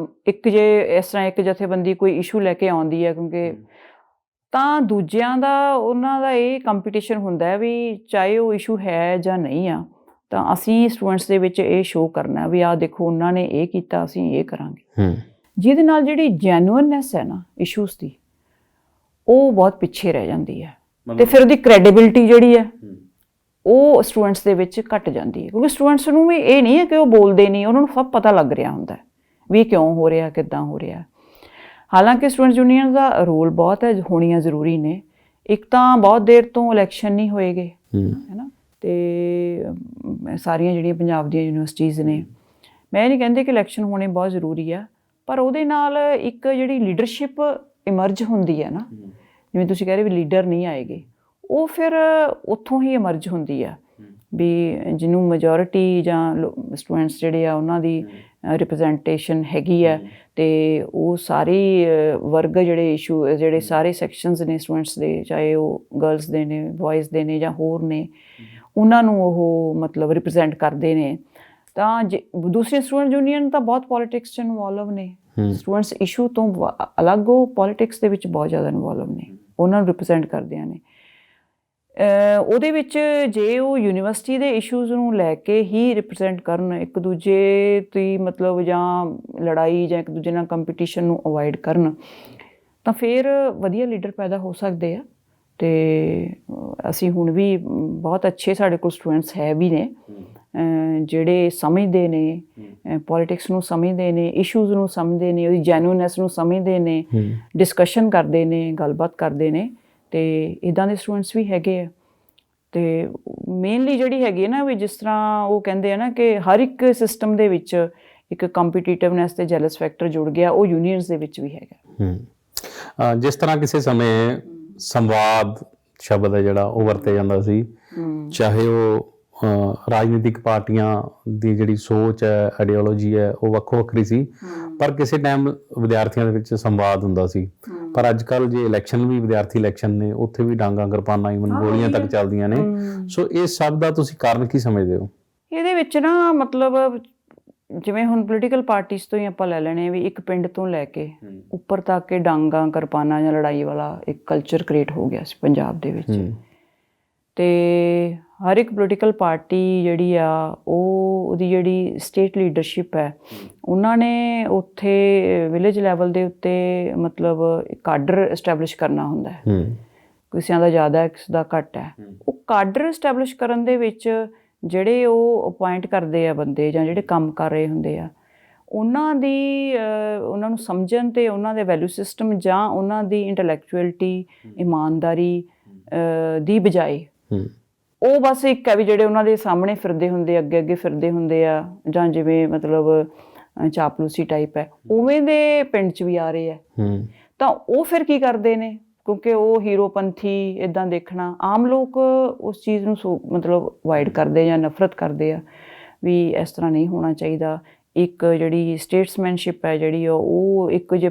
ਇੱਕ ਜੇ ਇਸ ਤਰ੍ਹਾਂ ਇੱਕ ਜਥੇਬੰਦੀ ਕੋਈ ਇਸ਼ੂ ਲੈ ਕੇ ਆਉਂਦੀ ਹੈ, ਕਿਉਂਕਿ ਤਾਂ ਦੂਜਿਆਂ ਦਾ ਉਹਨਾਂ ਦਾ ਇਹ ਕੰਪੀਟੀਸ਼ਨ ਹੁੰਦਾ ਹੈ ਵੀ ਚਾਹੇ ਉਹ ਇਸ਼ੂ ਹੈ ਜਾਂ ਨਹੀਂ ਆ, ਤਾਂ ਅਸੀਂ ਸਟੂਡੈਂਟਸ ਦੇ ਵਿੱਚ ਇਹ ਸ਼ੋਅ ਕਰਨਾ ਵੀ ਆਹ ਦੇਖੋ ਉਹਨਾਂ ਨੇ ਇਹ ਕੀਤਾ, ਅਸੀਂ ਇਹ ਕਰਾਂਗੇ। ਜਿਹਦੇ ਨਾਲ ਜਿਹੜੀ ਜੈਨੂਇਨਨੈਸ ਹੈ ਨਾ ਇਸ਼ੂਸ ਦੀ, ਉਹ ਬਹੁਤ ਪਿੱਛੇ ਰਹਿ ਜਾਂਦੀ ਹੈ ਤੇ ਫਿਰ ਉਹਦੀ ਕ੍ਰੈਡੀਬਿਲਿਟੀ ਜਿਹੜੀ ਹੈ ਉਹ ਸਟੂਡੈਂਟਸ ਦੇ ਵਿੱਚ ਘੱਟ ਜਾਂਦੀ ਹੈ। ਕਿਉਂਕਿ ਸਟੂਡੈਂਟਸ ਨੂੰ ਵੀ ਇਹ ਨਹੀਂ ਹੈ ਕਿ ਉਹ ਬੋਲਦੇ ਨਹੀਂ, ਉਹਨਾਂ ਨੂੰ ਸਭ ਪਤਾ ਲੱਗ ਰਿਹਾ ਹੁੰਦਾ ਵੀ ਕਿਉਂ ਹੋ ਰਿਹਾ, ਕਿੱਦਾਂ ਹੋ ਰਿਹਾ। ਹਾਲਾਂਕਿ ਸਟੂਡੈਂਟ ਯੂਨੀਅਨ ਦਾ ਰੋਲ ਬਹੁਤ ਹੈ, ਹੋਣੀਆਂ ਜ਼ਰੂਰੀ ਨੇ। ਇੱਕ ਤਾਂ ਬਹੁਤ ਦੇਰ ਤੋਂ ਇਲੈਕਸ਼ਨ ਨਹੀਂ ਹੋਏਗੇ, ਹੈ ਨਾ, ਤੇ ਸਾਰੀਆਂ ਜਿਹੜੀਆਂ ਪੰਜਾਬ ਦੀਆਂ ਯੂਨੀਵਰਸਿਟੀਜ਼ ਨੇ, ਮੈਂ ਇਹ ਨਹੀਂ ਕਹਿੰਦੀ ਕਿ ਇਲੈਕਸ਼ਨ ਹੋਣੇ ਬਹੁਤ ਜ਼ਰੂਰੀ ਆ, ਪਰ ਉਹਦੇ ਨਾਲ ਇੱਕ ਜਿਹੜੀ ਲੀਡਰਸ਼ਿਪ ਇਮਰਜ ਹੁੰਦੀ ਹੈ ਨਾ, ਜਿਵੇਂ ਤੁਸੀਂ ਕਹਿ ਰਹੇ ਵੀ ਲੀਡਰ ਨਹੀਂ ਆਏਗੇ, ਉਹ ਫਿਰ ਉੱਥੋਂ ਹੀ ਇਮਰਜ ਹੁੰਦੀ ਆ ਵੀ ਜਿਹਨੂੰ ਮੈਜੋਰਿਟੀ ਜਾਂ ਸਟੂਡੈਂਟਸ ਜਿਹੜੇ ਆ ਉਹਨਾਂ ਦੀ ਰਿਪਰੈਜ਼ੈਂਟੇਸ਼ਨ ਹੈਗੀ ਹੈ, ਅਤੇ ਉਹ ਸਾਰੇ ਵਰਗ ਜਿਹੜੇ ਇਸ਼ੂ, ਜਿਹੜੇ ਸਾਰੇ ਸੈਕਸ਼ਨਸ ਨੇ ਸਟੂਡੈਂਟਸ ਦੇ, ਚਾਹੇ ਉਹ ਗਰਲਸ ਦੇ ਨੇ, ਬੋਇਜ਼ ਦੇ ਨੇ ਜਾਂ ਹੋਰ ਨੇ, ਉਹਨਾਂ ਨੂੰ ਉਹ ਮਤਲਬ ਰਿਪਰੈਜ਼ੈਂਟ ਕਰਦੇ ਨੇ। ਤਾਂ ਦੂਸਰੇ ਸਟੂਡੈਂਟ ਯੂਨੀਅਨ ਤਾਂ ਬਹੁਤ ਪੋਲੀਟਿਕਸ 'ਚ ਇਨਵੋਲਵ ਨੇ, ਸਟੂਡੈਂਟਸ ਇਸ਼ੂ ਤੋਂ ਅਲੱਗ ਉਹ ਪੋਲੀਟਿਕਸ ਦੇ ਵਿੱਚ ਬਹੁਤ ਜ਼ਿਆਦਾ ਇਨਵੋਲਵ ਨੇ, ਉਹਨਾਂ ਨੂੰ ਰਿਪਰੈਜ਼ੈਂਟ ਕਰਦਿਆਂ ਨੇ। ਉਹਦੇ ਵਿੱਚ ਜੇ ਉਹ ਯੂਨੀਵਰਸਿਟੀ ਦੇ ਇਸ਼ੂਜ਼ ਨੂੰ ਲੈ ਕੇ ਹੀ ਰਿਪਰੈਜ਼ੈਂਟ ਕਰਨ, ਇੱਕ ਦੂਜੇ ਦੀ ਮਤਲਬ ਜਾਂ ਲੜਾਈ ਜਾਂ ਇੱਕ ਦੂਜੇ ਨਾਲ ਕੰਪੀਟੀਸ਼ਨ ਨੂੰ ਅਵੋਇਡ ਕਰਨ, ਤਾਂ ਫਿਰ ਵਧੀਆ ਲੀਡਰ ਪੈਦਾ ਹੋ ਸਕਦੇ ਆ। ਅਤੇ ਅਸੀਂ ਹੁਣ ਵੀ ਬਹੁਤ ਅੱਛੇ ਸਾਡੇ ਕੋਲ ਸਟੂਡੈਂਟਸ ਹੈ ਵੀ ਨੇ ਜਿਹੜੇ ਸਮਝਦੇ ਨੇ, ਪੋਲੀਟਿਕਸ ਨੂੰ ਸਮਝਦੇ ਨੇ, ਇਸ਼ੂਜ਼ ਨੂੰ ਸਮਝਦੇ ਨੇ, ਉਹਦੀ ਜੈਨੂਇਨਨੈਸ ਨੂੰ ਸਮਝਦੇ ਨੇ, ਡਿਸਕਸ਼ਨ ਕਰਦੇ ਨੇ, ਗੱਲਬਾਤ ਕਰਦੇ ਨੇ, ਅਤੇ ਇੱਦਾਂ ਦੇ ਸਟੂਡੈਂਟਸ ਵੀ ਹੈਗੇ ਆ। ਅਤੇ ਮੇਨਲੀ ਜਿਹੜੀ ਹੈਗੀ ਹੈ ਨਾ ਵੀ ਜਿਸ ਤਰ੍ਹਾਂ ਉਹ ਕਹਿੰਦੇ ਆ ਨਾ ਕਿ ਹਰ ਇੱਕ ਸਿਸਟਮ ਦੇ ਵਿੱਚ ਇੱਕ ਕੰਪੀਟੀਟਿਵਨੈਸ ਅਤੇ ਜੈਲਸ ਫੈਕਟਰ ਜੁੜ ਗਿਆ, ਉਹ ਯੂਨੀਅਨਸ ਦੇ ਵਿੱਚ ਵੀ ਹੈਗਾ। ਜਿਸ ਤਰ੍ਹਾਂ ਕਿਸੇ ਸਮੇਂ ਸੰਵਾਦ ਸ਼ਬਦ ਹੈ ਜਿਹੜਾ ਉਹ ਵਰਤਿਆ ਜਾਂਦਾ ਸੀ, ਚਾਹੇ ਉਹ ਰਾਜਨੀਤਿਕ ਪਾਰਟੀਆਂ ਦੀ ਜਿਹੜੀ ਸੋਚ ਹੈ, ਆਈਡੀਓਲੋਜੀ ਹੈ, ਉਹ ਵੱਖੋ ਵੱਖਰੀ ਸੀ, ਪਰ ਕਿਸੇ ਟਾਈਮ ਵਿਦਿਆਰਥੀਆਂ ਦੇ ਵਿੱਚ ਸੰਵਾਦ ਹੁੰਦਾ ਸੀ। ਪਰ ਅੱਜ ਕੱਲ੍ਹ ਜੇ ਇਲੈਕਸ਼ਨ ਵੀ ਵਿਦਿਆਰਥੀ ਇਲੈਕਸ਼ਨ ਨੇ, ਉੱਥੇ ਵੀ ਡਾਂਗਾਂ, ਕਿਰਪਾਨਾਂ, ਈਵਨ ਗੋਲੀਆਂ ਤੱਕ ਚੱਲਦੀਆਂ ਨੇ। ਸੋ ਇਹ ਸਭ ਦਾ ਤੁਸੀਂ ਕਾਰਨ ਕੀ ਸਮਝਦੇ ਹੋ? ਇਹਦੇ ਵਿੱਚ ਨਾ ਮਤਲਬ ਜਿਵੇਂ ਹੁਣ ਪੋਲੀਟੀਕਲ ਪਾਰਟੀਜ਼ ਤੋਂ ਹੀ ਆਪਾਂ ਲੈ ਲੈਣੇ ਵੀ ਇੱਕ ਪਿੰਡ ਤੋਂ ਲੈ ਕੇ ਉੱਪਰ ਤੱਕ ਕੇ ਡਾਂਗਾਂ, ਕਿਰਪਾਨਾਂ ਜਾਂ ਲੜਾਈ ਵਾਲਾ ਇੱਕ ਕਲਚਰ ਕ੍ਰੀਏਟ ਹੋ ਗਿਆ ਸੀ ਪੰਜਾਬ ਦੇ ਵਿੱਚ। ਅਤੇ ਹਰ ਇੱਕ ਪੋਲੀਟੀਕਲ ਪਾਰਟੀ ਜਿਹੜੀ ਆ ਉਹਦੀ ਜਿਹੜੀ ਸਟੇਟ ਲੀਡਰਸ਼ਿਪ ਹੈ, ਉਹਨਾਂ ਨੇ ਉੱਥੇ ਵਿਲੇਜ ਲੈਵਲ ਦੇ ਉੱਤੇ ਮਤਲਬ ਕਾਡਰ ਐਸਟੈਬਲਿਸ਼ ਕਰਨਾ ਹੁੰਦਾ ਹੈ। ਕਿਸਿਆਂ ਦਾ ਜ਼ਿਆਦਾ ਹੈ, ਕਿਸੇ ਦਾ ਘੱਟ ਹੈ। ਉਹ ਕਾਡਰ ਐਸਟੈਬਲਿਸ਼ ਕਰਨ ਦੇ ਵਿੱਚ ਜਿਹੜੇ ਉਹ ਅਪੁਆਇੰਟ ਕਰਦੇ ਆ ਬੰਦੇ ਜਾਂ ਜਿਹੜੇ ਕੰਮ ਕਰ ਰਹੇ ਹੁੰਦੇ ਆ, ਉਹਨਾਂ ਨੂੰ ਸਮਝਣ ਤੇ ਉਹਨਾਂ ਦੇ ਵੈਲਿਊ ਸਿਸਟਮ ਜਾਂ ਉਹਨਾਂ ਦੀ ਇੰਟੈਲੈਕਚੁਅਲਿਟੀ, ਇਮਾਨਦਾਰੀ ਦੀ ਬਜਾਏ ਉਹ ਬਸ ਇੱਕ ਹੈ ਵੀ ਜਿਹੜੇ ਉਹਨਾਂ ਦੇ ਸਾਹਮਣੇ ਫਿਰਦੇ ਹੁੰਦੇ, ਅੱਗੇ ਫਿਰਦੇ ਹੁੰਦੇ ਆ, ਜਾਂ ਜਿਵੇਂ ਮਤਲਬ ਚਾਪਲੂਸੀ ਟਾਈਪ ਹੈ, ਉਵੇਂ ਦੇ ਪਿੰਡ 'ਚ ਵੀ ਆ ਰਹੇ ਆ। ਤਾਂ ਉਹ ਫਿਰ ਕੀ ਕਰਦੇ ਨੇ, ਕਿਉਂਕਿ ਉਹ ਹੀਰੋਪੰਥੀ ਇੱਦਾਂ ਦੇਖਣਾ, ਆਮ ਲੋਕ ਉਸ ਚੀਜ਼ ਨੂੰ ਮਤਲਬ ਅਵਾਇਡ ਕਰਦੇ ਜਾਂ ਨਫ਼ਰਤ ਕਰਦੇ ਆ ਵੀ ਇਸ ਤਰ੍ਹਾਂ ਨਹੀਂ ਹੋਣਾ ਚਾਹੀਦਾ। ਇੱਕ ਜਿਹੜੀ ਸਟੇਟਸਮੈਨਸ਼ਿਪ ਹੈ ਜਿਹੜੀ ਉਹ ਇੱਕ ਜੇ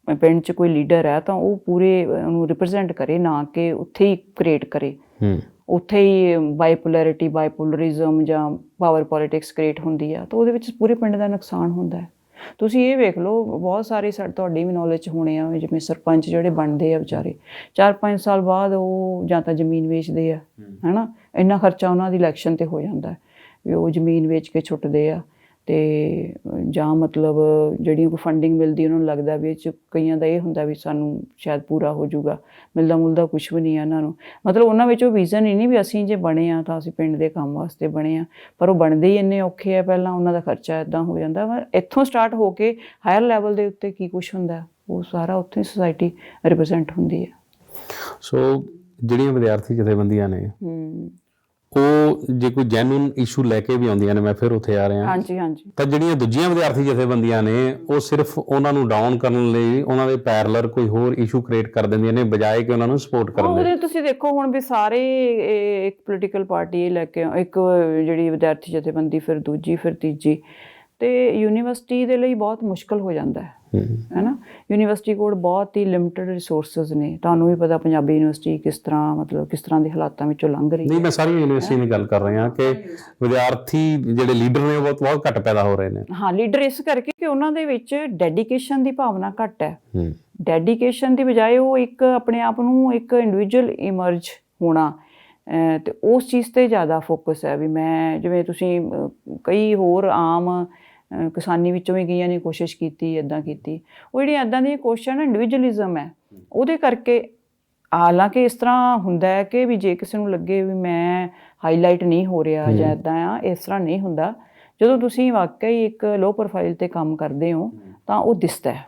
ਪਿੰਡ 'ਚ ਕੋਈ ਲੀਡਰ ਹੈ ਤਾਂ ਉਹ ਪੂਰੇ ਉਹਨੂੰ ਰਿਪਰੈਜ਼ੈਂਟ ਕਰੇ, ਨਾ ਕਿ ਉੱਥੇ ਹੀ ਕ੍ਰੀਏਟ ਕਰੇ, ਉੱਥੇ ਹੀ ਬਾਈਪੋਲਰਿਜ਼ਮ ਜਾਂ ਪਾਵਰ ਪੋਲੀਟਿਕਸ ਕ੍ਰੀਏਟ ਹੁੰਦੀ ਆ, ਤਾਂ ਉਹਦੇ ਵਿੱਚ ਪੂਰੇ ਪਿੰਡ ਦਾ ਨੁਕਸਾਨ ਹੁੰਦਾ ਹੈ। ਤੁਸੀਂ ਇਹ ਵੇਖ ਲਓ, ਬਹੁਤ ਸਾਰੇ ਤੁਹਾਡੀ ਵੀ ਨੌਲੇਜ 'ਚ ਹੋਣੇ ਆ, ਜਿਵੇਂ ਸਰਪੰਚ ਜਿਹੜੇ ਬਣਦੇ ਆ ਵਿਚਾਰੇ 4-5 ਸਾਲ ਬਾਅਦ ਉਹ ਜਾਂ ਤਾਂ ਜ਼ਮੀਨ ਵੇਚਦੇ ਆ, ਹੈ ਨਾ, ਇੰਨਾ ਖਰਚਾ ਉਹਨਾਂ ਦੀ ਇਲੈਕਸ਼ਨ 'ਤੇ ਹੋ ਜਾਂਦਾ ਵੀ ਉਹ ਜ਼ਮੀਨ ਵੇਚ ਕੇ ਛੁੱਟਦੇ ਆ, ਅਤੇ ਜਾਂ ਮਤਲਬ ਜਿਹੜੀਆਂ ਕੋਈ ਫੰਡਿੰਗ ਮਿਲਦੀ ਉਹਨਾਂ ਨੂੰ ਲੱਗਦਾ ਵੀ ਇਹ 'ਚ ਕਈਆਂ ਦਾ ਇਹ ਹੁੰਦਾ ਵੀ ਸਾਨੂੰ ਸ਼ਾਇਦ ਪੂਰਾ ਹੋ ਜਾਊਗਾ, ਮਿਲਦਾ ਕੁਛ ਵੀ ਨਹੀਂ ਆ ਇਹਨਾਂ ਨੂੰ। ਮਤਲਬ ਉਹਨਾਂ ਵਿੱਚ ਉਹ ਵਿਜ਼ਨ ਹੀ ਨਹੀਂ ਵੀ ਅਸੀਂ ਜੇ ਬਣੇ ਆ ਤਾਂ ਅਸੀਂ ਪਿੰਡ ਦੇ ਕੰਮ ਵਾਸਤੇ ਬਣੇ ਆ, ਪਰ ਉਹ ਬਣਦੇ ਹੀ ਇੰਨੇ ਔਖੇ ਆ, ਪਹਿਲਾਂ ਉਹਨਾਂ ਦਾ ਖਰਚਾ ਇੱਦਾਂ ਹੋ ਜਾਂਦਾ। ਇੱਥੋਂ ਸਟਾਰਟ ਹੋ ਕੇ ਹਾਇਰ ਲੈਵਲ ਦੇ ਉੱਤੇ ਕੀ ਕੁਛ ਹੁੰਦਾ, ਉਹ ਸਾਰਾ ਉੱਥੇ ਸੁਸਾਇਟੀ ਰਿਪਰੈਜ਼ੈਂਟ ਹੁੰਦੀ ਹੈ। ਸੋ ਜਿਹੜੀਆਂ ਵਿਦਿਆਰਥੀ ਜਥੇਬੰਦੀਆਂ ਨੇ ਉਹ ਜੇ ਕੋਈ ਜੈਨੂਨ ਇਸ਼ੂ ਲੈ ਕੇ ਵੀ ਆਉਂਦੀਆਂ ਨੇ, ਮੈਂ ਫਿਰ ਉੱਥੇ ਆ ਰਿਹਾ, ਹਾਂਜੀ, ਤਾਂ ਜਿਹੜੀਆਂ ਦੂਜੀਆਂ ਵਿਦਿਆਰਥੀ ਜਥੇਬੰਦੀਆਂ ਨੇ ਉਹ ਸਿਰਫ ਉਹਨਾਂ ਨੂੰ ਡਾਊਨ ਕਰਨ ਲਈ ਉਹਨਾਂ ਦੇ ਪੈਰਲਰ ਕੋਈ ਹੋਰ ਇਸ਼ੂ ਕ੍ਰੀਏਟ ਕਰ ਦਿੰਦੀਆਂ ਨੇ, ਬਜਾਏ ਕਿ ਉਹਨਾਂ ਨੂੰ ਸਪੋਰਟ ਕਰਨ ਲਈ। ਉਹਦੇ ਤੁਸੀਂ ਦੇਖੋ ਹੁਣ ਵੀ ਸਾਰੇ ਇੱਕ ਪੋਲੀਟੀਕਲ ਪਾਰਟੀ ਲੈ ਕੇ, ਇੱਕ ਜਿਹੜੀ ਵਿਦਿਆਰਥੀ ਜਥੇਬੰਦੀ, ਫਿਰ ਦੂਜੀ, ਫਿਰ ਤੀਜੀ, ਅਤੇ ਯੂਨੀਵਰਸਿਟੀ ਦੇ ਲਈ ਬਹੁਤ ਮੁਸ਼ਕਿਲ ਹੋ ਜਾਂਦਾ ਹੈ ਨਾ। ਯੂਨੀਵਰਸਿਟੀ ਕੋਲ ਬਹੁਤ ਹੀ ਲਿਮਟਿਡ ਰਿਸੋਰਸਿਸ ਨੇ, ਤੁਹਾਨੂੰ ਵੀ ਪਤਾ ਪੰਜਾਬੀ ਯੂਨੀਵਰਸਿਟੀ ਕਿਸ ਤਰ੍ਹਾਂ ਦੇ ਹਾਲਾਤਾਂ ਵਿੱਚੋਂ ਲੰਘ ਰਹੀ ਹੈ। ਨਹੀਂ, ਮੈਂ ਸਾਰੀ ਯੂਨੀਵਰਸਿਟੀ ਦੀ ਗੱਲ ਕਰ ਰਿਹਾ ਕਿ ਵਿਦਿਆਰਥੀ ਜਿਹੜੇ ਲੀਡਰ ਨੇ ਉਹ ਬਹੁਤ ਘੱਟ ਪੈਦਾ ਹੋ ਰਹੇ ਨੇ। ਹਾਂ, ਲੀਡਰ ਇਸ ਕਰਕੇ ਕਿ ਉਹਨਾਂ ਦੇ ਵਿੱਚ ਡੈਡੀਕੇਸ਼ਨ ਦੀ ਭਾਵਨਾ ਘੱਟ ਹੈ। ਡੈਡੀਕੇਸ਼ਨ ਦੀ ਬਜਾਏ ਉਹ ਇੱਕ ਆਪਣੇ ਆਪ ਨੂੰ ਇੱਕ ਇੰਡੀਵਿਜੂਅਲ ਇਮਰਜ ਹੋਣਾ, ਅਤੇ ਉਸ ਚੀਜ਼ 'ਤੇ ਜ਼ਿਆਦਾ ਫੋਕਸ ਹੈ ਵੀ ਮੈਂ, ਜਿਵੇਂ ਤੁਸੀਂ ਕਈ ਹੋਰ ਆਮ ਕਿਸਾਨੀ ਵਿੱਚੋਂ ਵੀ ਕਈਆਂ ਨੇ ਕੋਸ਼ਿਸ਼ ਕੀਤੀ, ਇੱਦਾਂ ਕੀਤੀ, ਉਹ ਜਿਹੜੀ ਇੱਦਾਂ ਦੀਆਂ ਕੋਸ਼ਿਸ਼ਾਂ ਨਾ ਇੰਡੀਵਿਜੂਅਲਿਜ਼ਮ ਹੈ, ਉਹਦੇ ਕਰਕੇ। ਹਾਲਾਂਕਿ ਇਸ ਤਰ੍ਹਾਂ ਹੁੰਦਾ ਹੈ ਕਿ ਵੀ ਜੇ ਕਿਸੇ ਨੂੰ ਲੱਗੇ ਵੀ ਮੈਂ ਹਾਈਲਾਈਟ ਨਹੀਂ ਹੋ ਰਿਹਾ ਜਾਂ ਇੱਦਾਂ ਆ, ਇਸ ਤਰ੍ਹਾਂ ਨਹੀਂ ਹੁੰਦਾ। ਜਦੋਂ ਤੁਸੀਂ ਵਾਕਈ ਇੱਕ ਲੋ ਪ੍ਰੋਫਾਈਲ 'ਤੇ ਕੰਮ ਕਰਦੇ ਹੋ ਤਾਂ ਉਹ ਦਿਸਦਾ ਹੈ,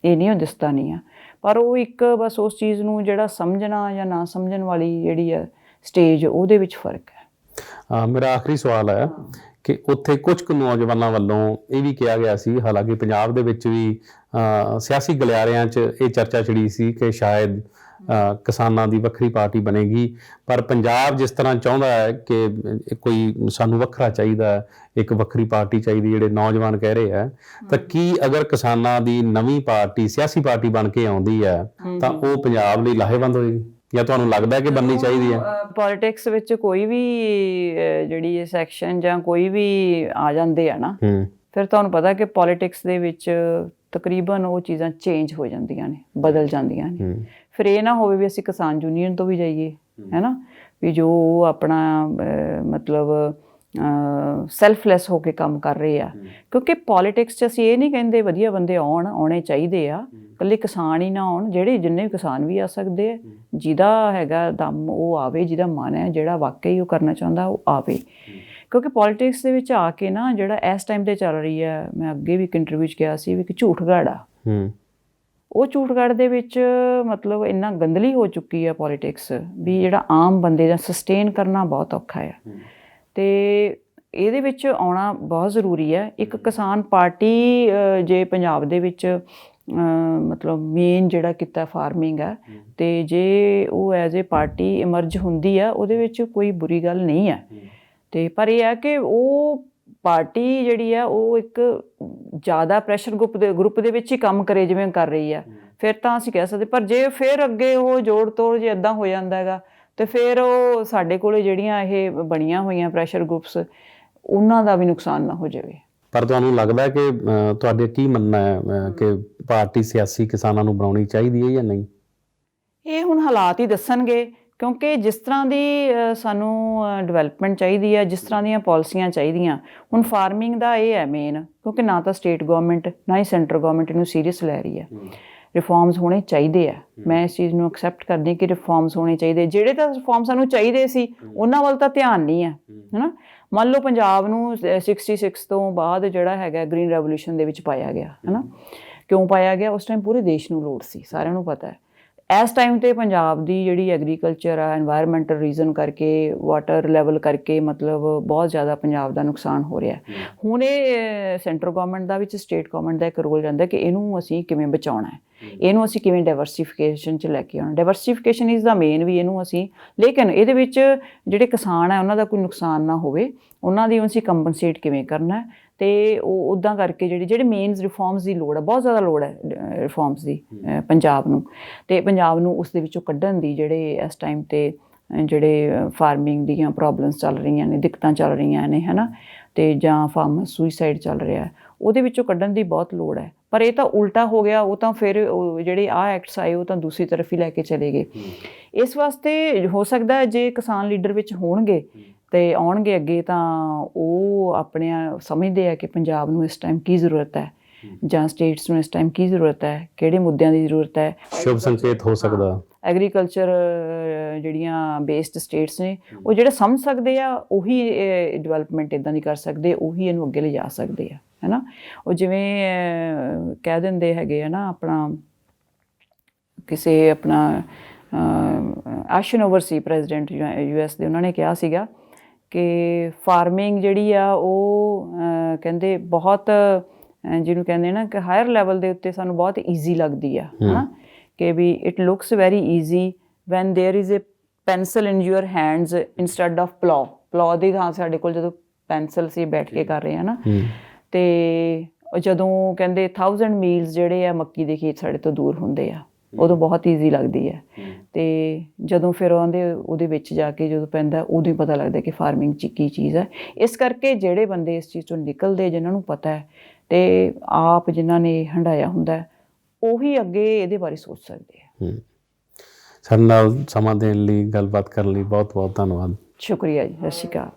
ਇਹ ਨਹੀਂ ਉਹ ਦਿਸਦਾ ਨਹੀਂ ਆ, ਪਰ ਉਹ ਇੱਕ ਬਸ ਉਸ ਚੀਜ਼ ਨੂੰ ਜਿਹੜਾ ਸਮਝਣਾ ਜਾਂ ਨਾ ਸਮਝਣ ਵਾਲੀ ਜਿਹੜੀ ਹੈ ਸਟੇਜ, ਉਹਦੇ ਵਿੱਚ ਫਰਕ ਹੈ। ਮੇਰਾ ਆਖਰੀ ਸਵਾਲ ਹੈ ਕਿ ਉੱਥੇ ਕੁਝ ਕੁ ਨੌਜਵਾਨਾਂ ਵੱਲੋਂ ਇਹ ਵੀ ਕਿਹਾ ਗਿਆ ਸੀ, ਹਾਲਾਂਕਿ ਪੰਜਾਬ ਦੇ ਵਿੱਚ ਵੀ ਸਿਆਸੀ ਗਲਿਆਰਿਆਂ 'ਚ ਇਹ ਚਰਚਾ ਛਿੜੀ ਸੀ ਕਿ ਸ਼ਾਇਦ ਕਿਸਾਨਾਂ ਦੀ ਵੱਖਰੀ ਪਾਰਟੀ ਬਣੇਗੀ, ਪਰ ਪੰਜਾਬ ਜਿਸ ਤਰ੍ਹਾਂ ਚਾਹੁੰਦਾ ਹੈ ਕਿ ਕੋਈ ਸਾਨੂੰ ਵੱਖਰਾ ਚਾਹੀਦਾ, ਇੱਕ ਵੱਖਰੀ ਪਾਰਟੀ ਚਾਹੀਦੀ, ਜਿਹੜੇ ਨੌਜਵਾਨ ਕਹਿ ਰਹੇ ਆ, ਤਾਂ ਕੀ ਅਗਰ ਕਿਸਾਨਾਂ ਦੀ ਨਵੀਂ ਪਾਰਟੀ ਸਿਆਸੀ ਪਾਰਟੀ ਬਣ ਕੇ ਆਉਂਦੀ ਹੈ ਤਾਂ ਉਹ ਪੰਜਾਬ ਲਈ ਲਾਹੇਵੰਦ ਹੋਏਗੀ, ਜਾਂ ਤੁਹਾਨੂੰ ਲੱਗਦਾ ਹੈ ਕਿ ਬਣਨੀ ਚਾਹੀਦੀ ਹੈ? ਪੋਲੀਟਿਕਸ ਵਿੱਚ ਕੋਈ ਵੀ ਜਿਹੜੀ ਇਹ ਸੈਕਸ਼ਨ ਜਾਂ ਕੋਈ ਵੀ ਆ ਜਾਂਦੇ ਆ ਨਾ, ਫਿਰ ਤੁਹਾਨੂੰ ਪਤਾ ਕਿ ਪੋਲੀਟਿਕਸ ਦੇ ਵਿੱਚ ਤਕਰੀਬਨ ਉਹ ਚੀਜ਼ਾਂ ਚੇਂਜ ਹੋ ਜਾਂਦੀਆਂ ਨੇ, ਬਦਲ ਜਾਂਦੀਆਂ ਨੇ। ਫਿਰ ਇਹ ਨਾ ਹੋਵੇ ਵੀ ਅਸੀਂ ਕਿਸਾਨ ਯੂਨੀਅਨ ਤੋਂ ਵੀ ਜਾਈਏ, ਹੈ ਨਾ, ਵੀ ਜੋ ਆਪਣਾ ਮਤਲਬ ਸੈਲਫਲੈਸ ਹੋ ਕੇ ਕੰਮ ਕਰ ਰਹੇ ਆ, ਕਿਉਂਕਿ ਪੋਲੀਟਿਕਸ 'ਚ ਅਸੀਂ ਇਹ ਨਹੀਂ ਕਹਿੰਦੇ ਵਧੀਆ ਬੰਦੇ ਆਉਣੇ ਚਾਹੀਦੇ ਆ, ਇਕੱਲੇ ਕਿਸਾਨ ਹੀ ਨਾ ਆਉਣ, ਜਿੰਨੇ ਵੀ ਕਿਸਾਨ ਵੀ ਆ ਸਕਦੇ ਆ, ਜਿਹਦਾ ਹੈਗਾ ਦਮ ਉਹ ਆਵੇ, ਜਿਹਦਾ ਮਨ ਹੈ, ਜਿਹੜਾ ਵਾਕਈ ਉਹ ਕਰਨਾ ਚਾਹੁੰਦਾ ਉਹ ਆਵੇ। ਕਿਉਂਕਿ ਪੋਲੀਟਿਕਸ ਦੇ ਵਿੱਚ ਆ ਕੇ ਨਾ ਜਿਹੜਾ ਇਸ ਟਾਈਮ 'ਤੇ ਚੱਲ ਰਹੀ ਹੈ, ਮੈਂ ਅੱਗੇ ਵੀ ਇੱਕ ਇੰਟਰਵਿਊ 'ਚ ਕਿਹਾ ਸੀ ਵੀ ਇੱਕ ਝੂਠਗੜ੍ਹ ਆ, ਉਹ ਝੂਠਗੜ੍ਹ ਦੇ ਵਿੱਚ ਮਤਲਬ ਇੰਨਾ ਗੰਦਲੀ ਹੋ ਚੁੱਕੀ ਹੈ ਪੋਲੀਟਿਕਸ ਵੀ ਜਿਹੜਾ ਆਮ ਬੰਦੇ ਦਾ ਸਸਟੇਨ ਕਰਨਾ ਬਹੁਤ ਔਖਾ ਹੈ, ਅਤੇ ਇਹਦੇ ਵਿੱਚ ਆਉਣਾ ਬਹੁਤ ਜ਼ਰੂਰੀ ਹੈ। ਇੱਕ ਕਿਸਾਨ ਪਾਰਟੀ ਜੇ ਪੰਜਾਬ ਦੇ ਵਿੱਚ ਮਤਲਬ ਮੇਨ ਜਿਹੜਾ ਕਿੱਤਾ ਫਾਰਮਿੰਗ ਹੈ, ਅਤੇ ਜੇ ਉਹ ਐਜ਼ ਏ ਪਾਰਟੀ ਇਮਰਜ ਹੁੰਦੀ ਹੈ, ਉਹਦੇ ਵਿੱਚ ਕੋਈ ਬੁਰੀ ਗੱਲ ਨਹੀਂ ਹੈ, ਅਤੇ ਪਰ ਇਹ ਹੈ ਕਿ ਉਹ ਪਾਰਟੀ ਜਿਹੜੀ ਹੈ ਉਹ ਇੱਕ ਜ਼ਿਆਦਾ ਪ੍ਰੈਸ਼ਰ ਗਰੁੱਪ ਦੇ ਵਿੱਚ ਹੀ ਕੰਮ ਕਰੇ ਜਿਵੇਂ ਕਰ ਰਹੀ ਹੈ, ਫਿਰ ਤਾਂ ਅਸੀਂ ਕਹਿ ਸਕਦੇ। ਪਰ ਜੇ ਫਿਰ ਅੱਗੇ ਉਹ ਜੋੜ ਤੋੜ ਜੇ ਇੱਦਾਂ ਹੋ ਜਾਂਦਾ ਹੈਗਾ, ਅਤੇ ਫਿਰ ਉਹ ਸਾਡੇ ਕੋਲ ਜਿਹੜੀਆਂ ਇਹ ਬਣੀਆਂ ਹੋਈਆਂ ਪ੍ਰੈਸ਼ਰ ਗਰੁੱਪਸ, ਉਹਨਾਂ ਦਾ ਵੀ ਨੁਕਸਾਨ ਨਾ ਹੋ ਜਾਵੇ। ਪਰ ਤੁਹਾਨੂੰ ਲੱਗਦਾ ਕਿ ਤੁਹਾਡੇ ਕੀ ਮੰਨਣਾ ਹੈ ਕਿ ਪਾਰਟੀ ਸਿਆਸੀ ਕਿਸਾਨਾਂ ਨੂੰ ਬਣਾਉਣੀ ਚਾਹੀਦੀ ਹੈ ਜਾਂ ਨਹੀਂ? ਇਹ ਹੁਣ ਹਾਲਾਤ ਹੀ ਦੱਸਣਗੇ, ਕਿਉਂਕਿ ਜਿਸ ਤਰ੍ਹਾਂ ਦੀ ਸਾਨੂੰ ਡਿਵੈਲਪਮੈਂਟ ਚਾਹੀਦੀ ਹੈ, ਜਿਸ ਤਰ੍ਹਾਂ ਦੀਆਂ ਪਾਲਿਸੀਆਂ ਚਾਹੀਦੀਆਂ, ਹੁਣ ਫਾਰਮਿੰਗ ਦਾ ਇਹ ਹੈ ਮੇਨ, ਕਿਉਂਕਿ ਨਾ ਤਾਂ ਸਟੇਟ ਗੌਰਮੈਂਟ ਨਾ ਹੀ ਸੈਂਟਰ ਗੌਰਮੈਂਟ ਇਹਨੂੰ ਸੀਰੀਅਸ ਲੈ ਰਹੀ ਹੈ। ਰਿਫਾਰਮਸ ਹੋਣੇ ਚਾਹੀਦੇ ਆ, ਮੈਂ ਇਸ ਚੀਜ਼ ਨੂੰ ਐਕਸੈਪਟ ਕਰਦੀ ਹਾਂ ਕਿ ਰਿਫਾਰਮਸ ਹੋਣੇ ਚਾਹੀਦੇ, ਜਿਹੜੇ ਤਾਂ ਰਿਫਾਰਮ ਸਾਨੂੰ ਚਾਹੀਦੇ ਸੀ ਉਹਨਾਂ ਵੱਲ ਤਾਂ ਧਿਆਨ ਨਹੀਂ ਹੈ, ਹੈ ਨਾ। ਮੰਨ ਲਓ ਪੰਜਾਬ ਨੂੰ 66 ਤੋਂ ਬਾਅਦ ਜਿਹੜਾ ਹੈਗਾ ਗ੍ਰੀਨ ਰੈਵੋਲੂਸ਼ਨ ਦੇ ਵਿੱਚ ਪਾਇਆ ਗਿਆ ਹੈ ਨਾ। ਕਿਉਂ ਪਾਇਆ ਗਿਆ? ਉਸ ਟਾਈਮ ਪੂਰੇ ਦੇਸ਼ ਨੂੰ ਲੋੜ ਸੀ, ਸਾਰਿਆਂ ਨੂੰ ਪਤਾ ਹੈ। ਇਸ ਟਾਈਮ 'ਤੇ ਪੰਜਾਬ ਦੀ ਜਿਹੜੀ ਐਗਰੀਕਲਚਰ ਆ, ਐਨਵਾਇਰਮੈਂਟਲ ਰੀਜ਼ਨ ਕਰਕੇ, ਵਾਟਰ ਲੈਵਲ ਕਰਕੇ ਮਤਲਬ ਬਹੁਤ ਜ਼ਿਆਦਾ ਪੰਜਾਬ ਦਾ ਨੁਕਸਾਨ ਹੋ ਰਿਹਾ। ਹੁਣ ਇਹ ਸੈਂਟਰ ਗਵਰਨਮੈਂਟ ਦਾ ਵਿੱਚ ਸਟੇਟ ਗਵਰਨਮੈਂਟ ਦਾ ਇੱਕ ਰੋਲ ਰਹਿੰਦਾ ਕਿ ਇਹਨੂੰ ਅਸੀਂ ਕਿਵੇਂ ਬਚਾਉਣਾ ਹੈ, ਇਹਨੂੰ ਅਸੀਂ ਕਿਵੇਂ ਡਾਇਵਰਸੀਫਿਕੇਸ਼ਨ 'ਚ ਲੈ ਕੇ ਆਉਣਾ। ਡਾਇਵਰਸੀਫਿਕੇਸ਼ਨ ਇਜ਼ ਦਾ ਮੇਨ ਵੀ ਇਹਨੂੰ ਅਸੀਂ, ਲੇਕਿਨ ਇਹਦੇ ਵਿੱਚ ਜਿਹੜੇ ਕਿਸਾਨ ਹੈ ਉਹਨਾਂ ਦਾ ਕੋਈ ਨੁਕਸਾਨ ਨਾ ਹੋਵੇ, ਉਹਨਾਂ ਦੀ ਅਸੀਂ ਕੰਪਨਸੇਟ ਕਿਵੇਂ ਕਰਨਾ। ਅਤੇ ਉਹ ਉੱਦਾਂ ਕਰਕੇ ਜਿਹੜੇ ਮੇਨਸ ਰਿਫੋਰਮਸ ਦੀ ਲੋੜ ਹੈ, ਬਹੁਤ ਜ਼ਿਆਦਾ ਲੋੜ ਹੈ ਰਿਫੋਰਮਸ ਦੀ ਪੰਜਾਬ ਨੂੰ, ਅਤੇ ਪੰਜਾਬ ਨੂੰ ਉਸ ਦੇ ਵਿੱਚੋਂ ਕੱਢਣ ਦੀ ਜਿਹੜੇ ਇਸ ਟਾਈਮ 'ਤੇ ਜਿਹੜੇ ਫਾਰਮਿੰਗ ਦੀਆਂ ਪ੍ਰੋਬਲਮਸ ਚੱਲ ਰਹੀਆਂ ਨੇ, ਦਿੱਕਤਾਂ ਚੱਲ ਰਹੀਆਂ ਨੇ ਹੈ ਨਾ, ਅਤੇ ਜਾਂ ਫਾਰਮਰ ਸੁਈਸਾਈਡ ਚੱਲ ਰਿਹਾ, ਉਹਦੇ ਵਿੱਚੋਂ ਕੱਢਣ ਦੀ ਬਹੁਤ ਲੋੜ ਹੈ। ਪਰ ਇਹ ਤਾਂ ਉਲਟਾ ਹੋ ਗਿਆ, ਉਹ ਤਾਂ ਫਿਰ ਜਿਹੜੇ ਐਕਟਸ ਆਏ ਉਹ ਤਾਂ ਦੂਸਰੀ ਤਰਫ ਹੀ ਲੈ ਕੇ ਚਲੇ ਗਏ। ਇਸ ਵਾਸਤੇ ਹੋ ਸਕਦਾ ਜੇ ਕਿਸਾਨ ਲੀਡਰ ਵਿੱਚ ਹੋਣਗੇ ਅਤੇ ਆਉਣਗੇ ਅੱਗੇ, ਤਾਂ ਉਹ ਆਪਣੇ ਸਮਝਦੇ ਆ ਕਿ ਪੰਜਾਬ ਨੂੰ ਇਸ ਟਾਈਮ ਕੀ ਜ਼ਰੂਰਤ ਹੈ, ਜਾਂ ਸਟੇਟਸ ਨੂੰ ਇਸ ਟਾਈਮ ਕੀ ਜ਼ਰੂਰਤ ਹੈ, ਕਿਹੜੇ ਮੁੱਦਿਆਂ ਦੀ ਜ਼ਰੂਰਤ ਹੈ। ਸ਼ੁਭ ਸੰਕੇਤ ਹੋ ਸਕਦਾ। ਐਗਰੀਕਲਚਰ ਜਿਹੜੀਆਂ ਬੇਸਡ ਸਟੇਟਸ ਨੇ, ਉਹ ਜਿਹੜੇ ਸਮਝ ਸਕਦੇ ਆ ਉਹੀ ਡਿਵੈਲਪਮੈਂਟ ਇੱਦਾਂ ਦੀ ਕਰ ਸਕਦੇ, ਉਹੀ ਇਹਨੂੰ ਅੱਗੇ ਲਿਜਾ ਸਕਦੇ ਆ ਹੈ ਨਾ। ਉਹ ਜਿਵੇਂ ਕਹਿ ਦਿੰਦੇ ਹੈਗੇ ਆ ਨਾ, ਆਪਣਾ ਕਿਸੇ ਆਪਣਾ ਐਸ਼ਨੋਵਰ ਸੀ ਪ੍ਰੈਜ਼ੀਡੈਂਟ US ਦੇ, ਉਹਨਾਂ ਨੇ ਕਿਹਾ ਸੀਗਾ ਕਿ ਫਾਰਮਿੰਗ ਜਿਹੜੀ ਆ ਉਹ ਕਹਿੰਦੇ ਬਹੁਤ, ਜਿਹਨੂੰ ਕਹਿੰਦੇ ਨਾ ਕਿ ਹਾਇਰ ਲੈਵਲ ਦੇ ਉੱਤੇ ਸਾਨੂੰ ਬਹੁਤ ਈਜ਼ੀ ਲੱਗਦੀ ਆ ਹੈ ਨਾ, ਕਿ ਵੀ it looks very easy when there is a pencil in your hands instead of plough ਦੀ ਥਾਂ ਸਾਡੇ ਕੋਲ ਜਦੋਂ ਪੈਨਸਲ ਸੀ ਬੈਠ ਕੇ ਕਰ ਰਹੇ ਹਾਂ ਨਾ। ਅਤੇ ਜਦੋਂ ਕਹਿੰਦੇ 1000 ਮੀਲਸ ਜਿਹੜੇ ਆ ਮੱਕੀ ਦੇ ਖੇਤ ਸਾਡੇ ਤੋਂ ਦੂਰ ਹੁੰਦੇ ਆ, ਉਦੋਂ ਬਹੁਤ ਈਜ਼ੀ ਲੱਗਦੀ ਹੈ। ਅਤੇ ਜਦੋਂ ਫਿਰ ਉਹਦੇ ਵਿੱਚ ਜਾ ਕੇ ਜਦੋਂ ਪੈਂਦਾ, ਉਦੋਂ ਹੀ ਪਤਾ ਲੱਗਦਾ ਕਿ ਫਾਰਮਿੰਗ 'ਚ ਕੀ ਚੀਜ਼ ਹੈ। ਇਸ ਕਰਕੇ ਜਿਹੜੇ ਬੰਦੇ ਇਸ ਚੀਜ਼ 'ਚੋਂ ਨਿਕਲਦੇ, ਜਿਨ੍ਹਾਂ ਨੂੰ ਪਤਾ ਹੈ ਅਤੇ ਆਪ ਜਿਨ੍ਹਾਂ ਨੇ ਹੰਢਾਇਆ ਹੁੰਦਾ, ਉਹੀ ਅੱਗੇ ਇਹਦੇ ਬਾਰੇ ਸੋਚ ਸਕਦੇ ਆ। ਸਾਡੇ ਨਾਲ ਸਮਾਂ ਦੇਣ ਲਈ, ਗੱਲਬਾਤ ਕਰਨ ਲਈ ਬਹੁਤ ਬਹੁਤ ਧੰਨਵਾਦ। ਸ਼ੁਕਰੀਆ ਜੀ, ਸਤਿ ਸ਼੍ਰੀ ਅਕਾਲ।